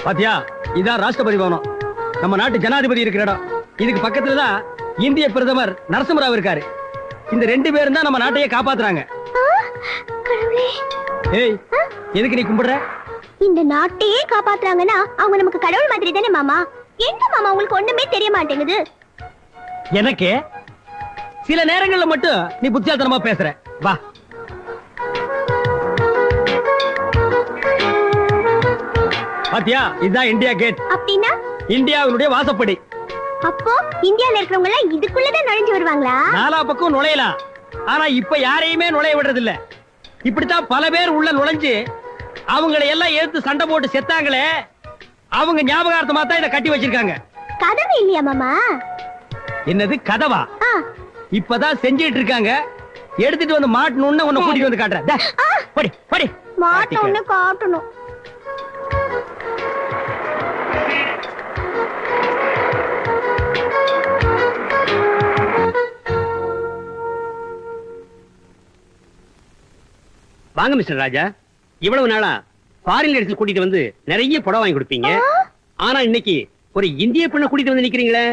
பாத்தியா, இதான் ராஷ்டிரபதி பவனம். நம்ம நாட்டு ஜனாதிபதி இருக்கிற இடம். இதுக்கு பக்கத்துல தான் இந்திய பிரதமர் நரசிம்மராவ் இருக்காரு. இந்த 2 பேரும் தான் நம்ம நாட்டையே காப்பாத்துறாங்க. ஏய், எதுக்கு நீ கும்பிடுற? இந்த நாட்டையே காப்பாத்துறாங்கன்னா அவங்க நமக்கு கடவுள் மாதிரி தானே மாமா. என்ன மாமா உங்களுக்கு ஒண்ணுமே தெரிய மாட்டேங்குது? எனக்கு சில நேரங்கள்ல மட்டும் நீ புத்தியாத்தனமா பேசுற. வா. பாத்தியா, இதுதான் இந்தியா கேட். அப்படின்னா இந்தியாவுடைய வாசப்படி. அப்போ இந்தியால இருக்கிறவங்க எல்லாம் இதுக்குள்ளதான் நுழைஞ்சு வருவாங்களா? நாலா பக்கம் நுழையலாம். ஆனா இப்ப யாரையுமே நுழைய விடுறது இல்ல. இப்படித்தான் பல பேர் உள்ள நுழைஞ்சு அவங்களை எல்லாம் எடுத்து சண்டை போட்டு செத்தாங்களே, அவங்க ஞாபகார்த்தமா தான் இதை கட்டி வச்சிருக்காங்க. கதவு இல்லையா மாமா? என்னது கதவா? இப்பதான் செஞ்சிட்டு இருக்காங்க. எடுத்துட்டு வந்து மாட்டணும்னு உன்னை கூட்டிட்டு வந்து காட்டுறேன். படி படி. மாட்டணும்னு காட்டணும். வாங்க மிஸ்டர் ராஜா. இவ்வளவு நாளா ஃபாரின் லேடிஸ் கூட்டிட்டு வந்து நிறைய புடவை வாங்கி கொடுப்பீங்க. ஆனா இன்னைக்கு ஒரு இந்திய பெண்ணை கூட்டிட்டு வந்து நிக்கிறீங்களே.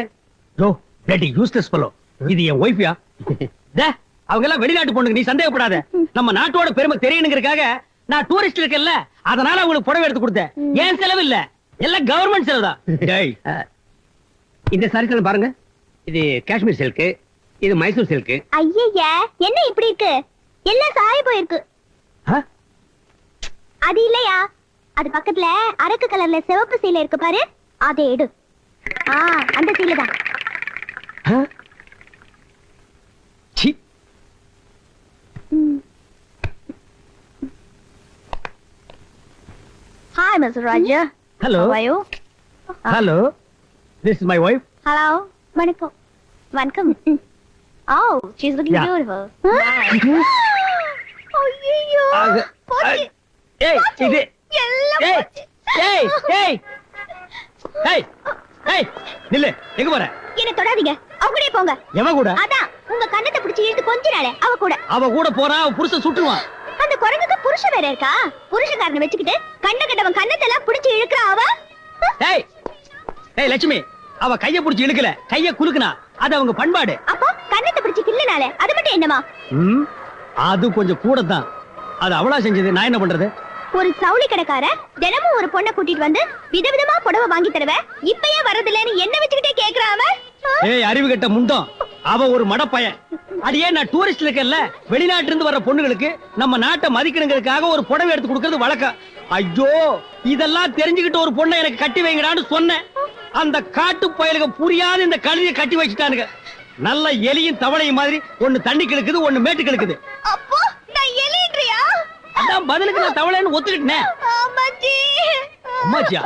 யோ, டேடி யூஸ்லெஸ் ஃபெலோ. இது என் வைஃப்யா? அவங்க எல்லாம் வெளிநாட்டு பொண்ணுங்க, நீ சந்தேகப்படாத. நம்ம நாட்டோட பெருமை தெரியணுங்கிறதுக்காக நான் டூரிஸ்ட் இருக்கேன்ல, அதனால அவங்களுக்கு புடவை எடுத்து கொடுத்தேன். ஏன் செலவு இல்ல, எல்லாம் கவர்மெண்ட் செலவு தான். டேய், இந்த சாரீஸ் பாருங்க. இது காஷ்மீர் சில்க், இது மைசூர் சில்க். ஐயா, என்ன இப்படி இருக்கு? எல்லாம் சாய போயிருக்கு. அது இல்லையா, அது பக்கத்துல அரக்கு கலர்ல சிவப்பு சீலை இருக்கு பாரு, அதை எடு. அந்த சீலை தான். Hi, Mr. Raja. Hello. How are you? Hello. This is my wife. Hello. வணக்கம். வணக்கம். Oh, she's looking Yeah. beautiful. ஐயோ. ஏய், இது எல்லாம் ஏய், போச்சு. ஏய், ஏய். ஏய், ஏய், நில்லு. எங்க போற? என்ன தொடாதீங்க. அவ கூடயே போங்க. எவன் கூட? அதான் உங்க கண்ணத்தை பிடிச்சி இழுத்து கொஞ்ச நாளே அவ கூட. அவ கூட போறா, அவ புருஷன் சுட்டுவான். அந்த குரங்குக்கு புருஷன் வேற இருக்கா? புருஷக்காரனை வச்சுக்கிட்டு கண்ண கட்டவன் கண்ணத்தெல்லாம் பிடிச்சி இழுக்கிறா அவ. ஏய், ஏய் லட்சுமி, அவ கைய புடிச்சு இழுக்கல, கைய குலுக்குனா. அது அவங்க பண்பாடு. அப்போ கண்ணத்தை பிடிச்சி கிள்ளனாலே அது மட்டும் என்னமா? அது கொஞ்சம் கூட தான். அது அவளா செஞ்சது, நான் என்ன பண்றது? ஒரு சவுளி கடைக்கார தினமும் ஒரு பொண்ணை கூட்டிட்டு வந்து விதவிதமா புடவை வாங்கி தருவ, இப்பயே வரதில்லைன்னு என்ன வச்சுக்கிட்டே கேக்குறான் அவன். ஏய், அறிவு கெட்ட முண்டம். அவ ஒரு மடப்பையன். அடியே, நான் டூரிஸ்ட் இருக்கேன்ல, வெளிநாட்டுல இருந்து வர்ற பொண்ணுகளுக்கு நம்ம நாட்டை மதிக்கணுங்கிறதுக்காக ஒரு புடவை எடுத்து கொடுக்கறது வழக்கம். ஐயோ, இதெல்லாம் தெரிஞ்சுக்கிட்டு ஒரு பொண்ணை எனக்கு கட்டி வைங்கடான்னு சொன்னேன். அந்த காட்டு பயலுக்கு புரியாத இந்த கழுதியை கட்டி வச்சுட்டானுங்க. நல்ல எலியும் தவளையும் மாதிரி, ஒண்ணு தண்ணி கிழக்குது, ஒண்ணு மேட்டு கிழக்குது. அப்போ நான் எலின்றியா? அதான் பதிலுக்கு நான் தவளைன்னு ஒத்துக்கிட்டேன். அம்மாச்சி. அம்மாச்சியா?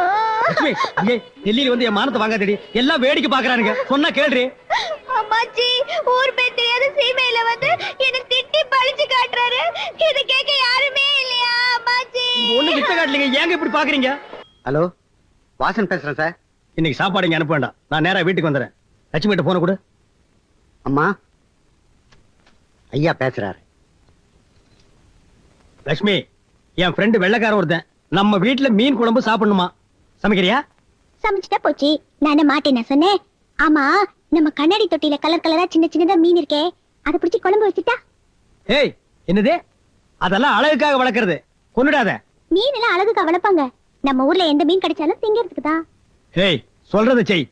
லட்சுமி, அங்கே டெல்லியில வந்து என் மானத்தை வாங்காதடி. எல்லாம் வேடிக்கை பாக்குறானுங்க. சொன்னா கேள்றி. அம்மாச்சி, ஊர் பேர் தெரியாத சீமையில வந்து என்ன திட்டி பழிச்சு காட்டுறாரு. இத கேட்க யாருமே இல்லையா அம்மாச்சி? ஒண்ணு கிட்ட காட்டலீங்க, ஏங்க இப்படி பாக்குறீங்க? ஹலோ, வாசன் பேசுறேன் சார். இன்னைக்கு சாப்பாடு இங்க அனுப்ப வேண்டாம், நான் நேரா வீட்டுக்கு வந்துடுறேன். லட்சுமி கிட்ட போன கொடு. அம்மா, ஐயா பேசுறாரு. லட்சுமி, என் ஃப்ரெண்டு வெள்ளைக்கார ஒருத்தன் நம்ம வீட்டுல மீன் குழம்பு சாப்பிடணுமா, சமைக்கிறியா? சமைச்சிட்டா போச்சு, நான் மாட்டேன் சொன்னேன். ஆமா, நம்ம கண்ணாடி தொட்டியில கலர் கலரா சின்ன சின்னதா மீன் இருக்கே, அதை பிடிச்சி குழம்பு வச்சுட்டா? ஏய், என்னது? அதெல்லாம் அழகுக்காக வளர்க்கறது, கொன்னுடாத. மீன் எல்லாம் அழகுக்கு வளர்ப்பாங்க. நம்ம ஊர்ல எந்த மீன் கிடைச்சாலும் திங்கிறதுக்கு தான். ஏய், சொல்றதை செய்.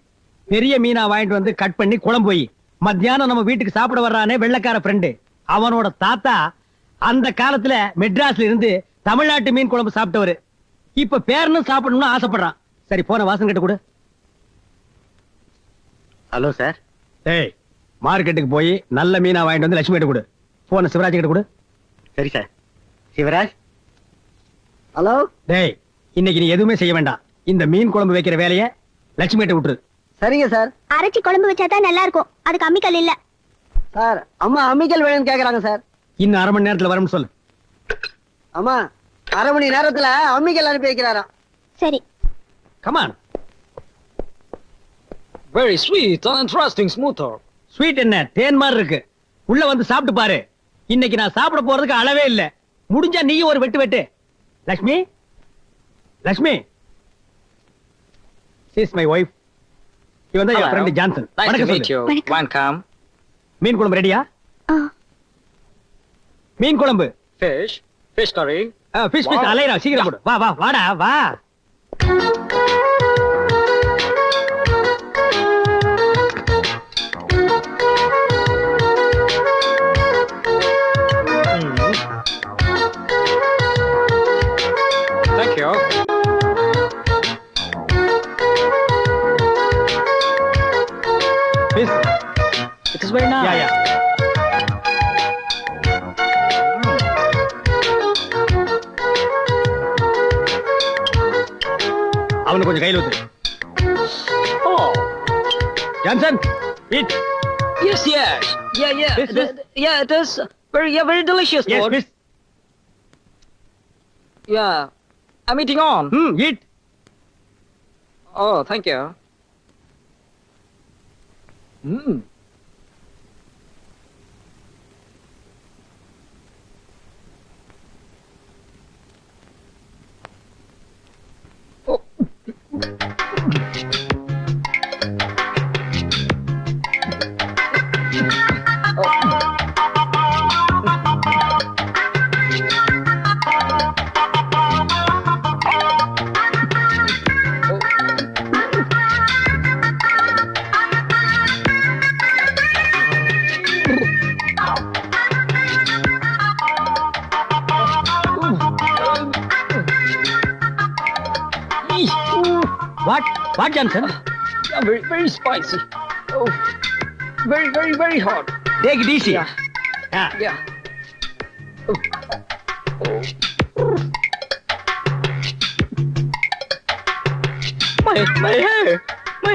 பெரிய மீனா வாங்கிட்டு வந்து கட் பண்ணி குழம்பு வை. மத்தியானம் நம்ம வீட்டுக்கு சாப்பிட வர்றானே வெள்ளைக்கார ஃப்ரெண்டு, அவனோட தாத்தா அந்த காலத்துல மெட்ராஸ்ல இருந்து தமிழ்நாட்டு மீன் குழம்பு சாப்பிட்டவரு. இப்ப பேரனும் சாப்பிடணும்னு ஆசைப்படுறான். சரி, போன வாசன் கிட்ட கொடு. Hello sir. ஏய், மார்க்கெட்டுக்கு போய் நல்ல மீனா வாங்கிட்டு வந்து லட்சுமி கிட்ட கொடு. போன சிவராஜ் கிட்ட கொடு. சரி சார். சிவராஜ். ஹலோ. டேய், இன்னைக்கு நீ எதுவுமே செய்ய வேண்டாம். இந்த மீன் குழம்பு வைக்கிற வேலையை லட்சுமி கிட்ட விட்டுரு. சரிங்க சார். அரைச்சி குழம்பு வச்சாதான் நல்லா இருக்கும், அதுக்கு அம்மிக்கல் இல்ல. சார், அம்மா அம்மிக்கல் வேணும்னு கேக்குறாங்க சார். இன்னும் அரை மணி நேரத்துல வரும்னு சொல்லு. அம்மா, அரை மணி நேரத்துல அம்மிக்கல் அனுப்பி வைக்கிறாராம். சரி. Come on. Very sweet and interesting smoother. Sweet என்ன, தேன் மாதிரி இருக்கு. உள்ள வந்து சாப்பிட்டு பாரு. இன்னைக்கு நான் சாப்பிட போறதுக்கு அளவே இல்ல. முடிஞ்சா நீயும் ஒரு வெட்டு வெட்டு. Lakshmi, Lakshmi, She is my wife. இவன் தான் என் Hello. friend Johnson. Nice to வணக்கம் meet சொல்லு. you. வணக்கம். Welcome. மீன் குழம்பு ரெடியா? ஆ, மீன் குழம்பு. Fish. Fish curry. Fish Wow. அலைரா சீக்கிரம் போடு. வா வா வாடா வா. Thank you. Fish. It is very nice. யா யா. அவனுக்கு கொஞ்சம் கையில ஊத்து. Oh. Johnson eat. Yes, yes. Yeah, yeah. Fish, fish. Yeah, it is very delicious, Yes, Lord. fish. Yeah. I'm eating on. eat. Oh, thank you. Mm. Oh. What Johnson? Yeah, very spicy. Oh, very hot. Take it easy. Yeah. Yeah. My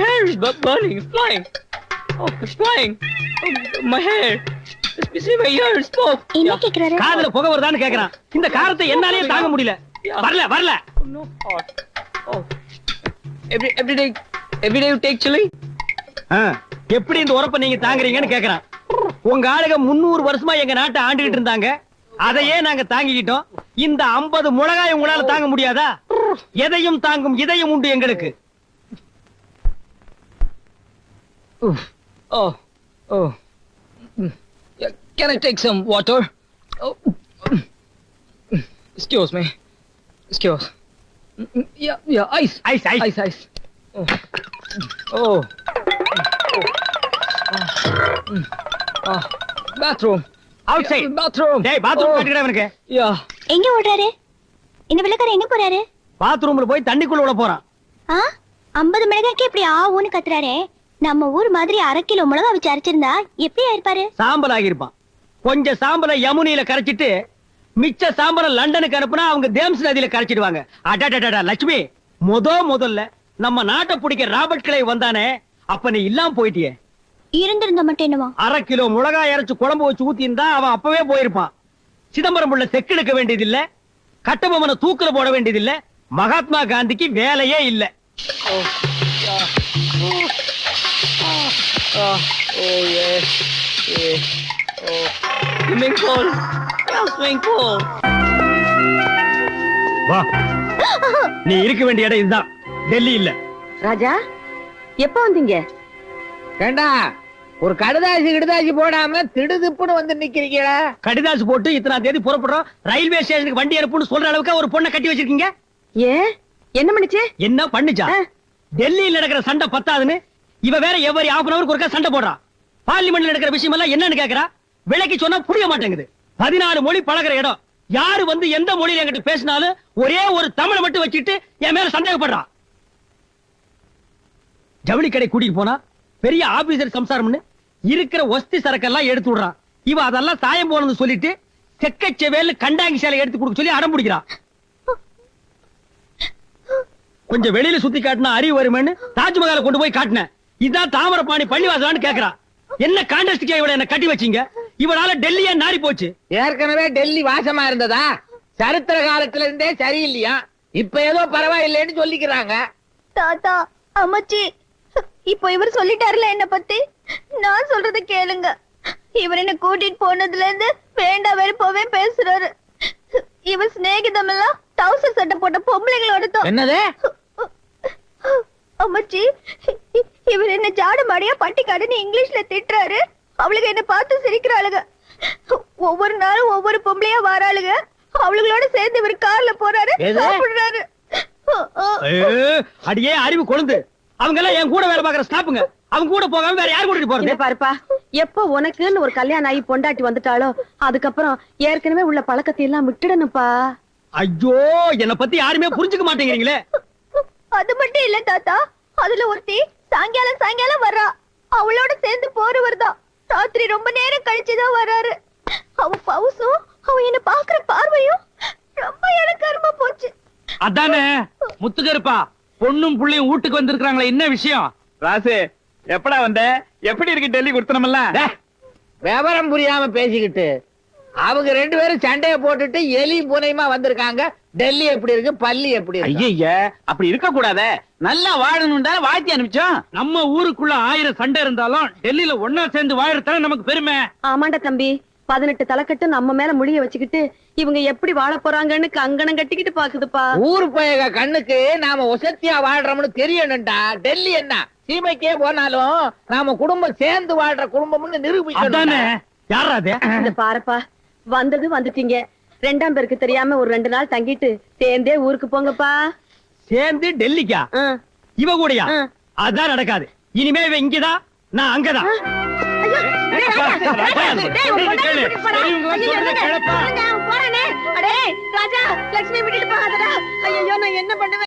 hair is burning, it's flying. Oh, it's flying. Oh, my hair. See my hair is smoke. என்ன கேக்குறாரு? காதுல புகை வருதான்னு கேக்குறான். இந்த காரத்தை என்னாலே தாங்க முடியல. வரல. Oh, no hot. Oh, every day you take chili? எப்படி இந்த உரப்ப நீங்க தாங்குறீங்கன்னு கேக்குறான். உங்க ஆளுங்க 300 வருஷமா எங்க நாட்டை ஆண்டுகிட்டு இருந்தாங்க. அதையே நாங்க தாங்கிக்கிட்டோம். இந்த 50 மிளகாய் உங்களால தாங்க முடியாதா? எதையும் தாங்கும் இதயம் உண்டு எங்களுக்கு. Oh. Yeah, can I take some water? Oh. Excuse me. Excuse. Yeah, ice. Ice. Oh. Bathroom. Outside. Bathroom. டேய் பாத்ரூம் கட்டிடா இவனுக்கு. Yeah. எங்க ஓடுறாரு? இந்த விளக்கார எங்க போறாரு? பாத்ரூம்ல போய் தண்ணிக்குள்ள விட போறான். 50 மிளகாய்க்கு இப்படி ஆவுன்னு கத்துறாரே. நம்ம ஊர் மாதிரி 1/2 கிலோ மிளகா வச்சு அரைச்சிருந்தா எப்படி ஆயிருப்பாரு? சாம்பல் ஆகியிருப்பான். கொஞ்சம் சாம்பலை யமுனையில கரைச்சிட்டு மிச்ச சாம்பலை லண்டனுக்கு அனுப்புனா அவங்க தேம்ஸ் நதியில கரைச்சிடுவாங்க. அடடடடா லட்சுமி, முதல்ல நம்ம நாட்டை பிடிக்க ராபர்ட் கிளை வந்தானே, அப்ப நீ இல்லாம போயிட்டியே. இருந்திருந்த மட்டும் என்னவா? 1/2 கிலோ மிளகாய் அரைச்சு குழம்பு வச்சு ஊத்தி இருந்தா அவன் அப்பவே போயிருப்பான். சிதம்பரம் புள்ள செக்கெடுக்க வேண்டியதில்ல, கட்டபொம்மனை தூக்குல போட வேண்டியதில்ல, மகாத்மா காந்திக்கு வேலையே இல்ல. Oh yes. Oh. Swimming pool. Yeah, swimming pool. வா, நீ இருக்க வேண்டிய இடம் இதுதான், டெல்லி இல்ல. ராஜா எப்ப வந்தீங்க? ஏண்டா ஒரு கடுதாசி போடாம திடுதிப்புன்னு வந்து நிக்கிறீங்களா? கடிதாசு போட்டு இத்தனாம் தேதி புறப்படுறோம், ரயில்வே ஸ்டேஷனுக்கு வண்டி அனுப்புன்னு சொல்ற அளவுக்கு ஒரு பொண்ணை கட்டி வச்சிருக்கீங்க. என்ன பண்ணுச்சு? என்ன பண்ணுச்சா? டெல்லியில் நடக்கிற சண்டை பத்தாதுன்னு இவ வேற எவரி half an hour ஒருக்கா சண்டை போடுறான். பார்லிமெண்ட்ல நடக்கிற விஷயம் எல்லாம் என்னன்னு கேக்குறா. விலைக்கு சொன்னா புரிய மாட்டேங்குது. 14 மொழி பழகுற இடம், யாரு வந்து எந்த மொழியில என்கிட்ட பேசினாலும் ஒரே ஒரு தமிழை மட்டும் வச்சுட்டு என் மேல சந்தேகப்படுறான். ஜவுளி கடை கூட்டிட்டு போனா பெரிய ஆபீசர் சம்சாரம்னு இருக்கிற ஒஸ்தி சரக்கெல்லாம் எடுத்து விடுறான். இவ அதெல்லாம் சாயம் போனது சொல்லிட்டு செக்கச்செவேல் கண்டாங்கி சேலை எடுத்து கொடுக்க சொல்லி அடம் பிடிக்கிறான். கொஞ்சம் வெளியில சுத்தி காட்டினா அறிவு வருமேன்னு தாஜ்மஹாலை கொண்டு போய் காட்டினேன். இதான் தாமரபாணி பள்ளிவாசலான்னு கேக்குறா. என்ன காண்டஸ்டிக்கா இவளை என்ன கட்டி வச்சீங்க? இவனால டெல்லியே நாரி போச்சு. ஏற்கனவே டெல்லி வாசமா இருந்ததா? சரித்திர காலத்துல இருந்தே சரியில்லையா? இப்ப ஏதோ பரவாயில்லைன்னு சொல்லிக்கிறாங்க. தாத்தா, அம்மாச்சி, இப்போ இவர் சொல்லிட்டாருல என்ன பத்தி. நான் சொல்றத கேளுங்க. இவர் என்ன கூட்டிட்டு போனதுல இருந்து வேண்டாம் வெறுப்பவே பேசுறாரு. இவர் சிநேகிதம் எல்லாம் டவுசர் சட்டை போட்ட பொம்பளைங்களோட தான். என்னது? அம்மாச்சி, இவர் என்ன ஜாடு மாடியா பட்டிக்காடுன்னு இங்கிலீஷ்ல திட்டுறாரு. அவளுக்கு என்ன பார்த்து சிரிக்கிறாளுங்க. ஒவ்வொரு நாளும் ஒவ்வொரு பொம்பளையா வராளுங்க. அவளுங்களோட சேர்ந்து இவர் கார்ல போறாரு, சாப்பிடுறாரு. அடியே அறிவு கொழுந்து. அவங்க எல்லாம் என் கூட வேலை பாக்குற ஸ்டாப்புங்க. அவங்க கூட போகாம வேற யார் கூட்டிட்டு போறது? பாருப்பா, எப்ப உனக்குன்னு ஒரு கல்யாணம் ஆகி பொண்டாட்டி வந்துட்டாலோ அதுக்கப்புறம் ஏற்கனவே உள்ள பழக்கத்தை எல்லாம் விட்டுடணும்ப்பா. ஐயோ, என்ன பத்தி யாருமே புரிஞ்சுக்க மாட்டேங்கிறீங்களே. அது மட்டும் இல்ல தாத்தா, அதுல ஒருத்தி சாயங்காலம் சாயங்காலம் வர்றா. அவளோட சேர்ந்து போறவர் தான் ராத்திரி ரொம்ப நேரம் கழிச்சுதான் வர்றாரு. அவ பவுசும் அவ என்ன பாக்குற பார்வையும் ரொம்ப எனக்கு அருமா போச்சு. அதானே முத்துக்கருப்பா, பொண்ணும் புள்ளையும் வீட்டுக்கு வந்திருக்காங்களே, என்ன விஷயம்? ராசு, எப்படா வந்த? எப்படி இருக்கு டெல்லி கொடுத்தனமெல்லாம்? விவரம் புரியாம பேசிக்கிட்டு அவங்க 2 பேரும் சண்டைய போட்டுட்டு எலி பூனையுமா வந்திருக்காங்க. டெல்லி எப்படி இருக்கு, பள்ளி எப்படி இருக்கு? ஐயா, அப்படி இருக்க கூடாதே. நல்லா வாழணும் தான் வாழ்த்தி அனுப்பிச்சோம். நம்ம ஊருக்குள்ள 1000 சண்டை இருந்தாலும் டெல்லியில ஒன்னா சேர்ந்து வாழறதான நமக்கு பெருமை. ஆமாண்டா தம்பி, 18 தலைக்கட்டு நம்ம மேல முடிய வச்சுக்கிட்டு இவங்க எப்படி வாழ போறாங்கன்னு கங்கணம் கட்டிக்கிட்டு பாக்குதுப்பா. ஊர் பயக கண்ணுக்கு நாம ஒசத்தியா வாழ்றோம்னு தெரியணும்டா. டெல்லி என்ன சீமைக்கே போனாலும் நாம குடும்பம் சேர்ந்து வாழ்ற குடும்பம்னு அதானே. நிரூபிக்கணும். யாரா அது? இந்த பாருப்பா, வந்தது வந்துட்டீங்க. 2ஆம் பேருக்கு தெரியாம ஒரு 2 நாள் தங்கிட்டு சேர்ந்தே ஊருக்கு போங்கப்பா. சேர்ந்து டெல்லிக்கா? இவ கூடயா? அதான் நடக்காது. இனிமே இவ இங்கதான், நான் அங்கதான். ராஜா, லட்சுமி விட்டுட்டு போகாதடா. ஐயோ, நான் என்ன பண்ணுவேன்?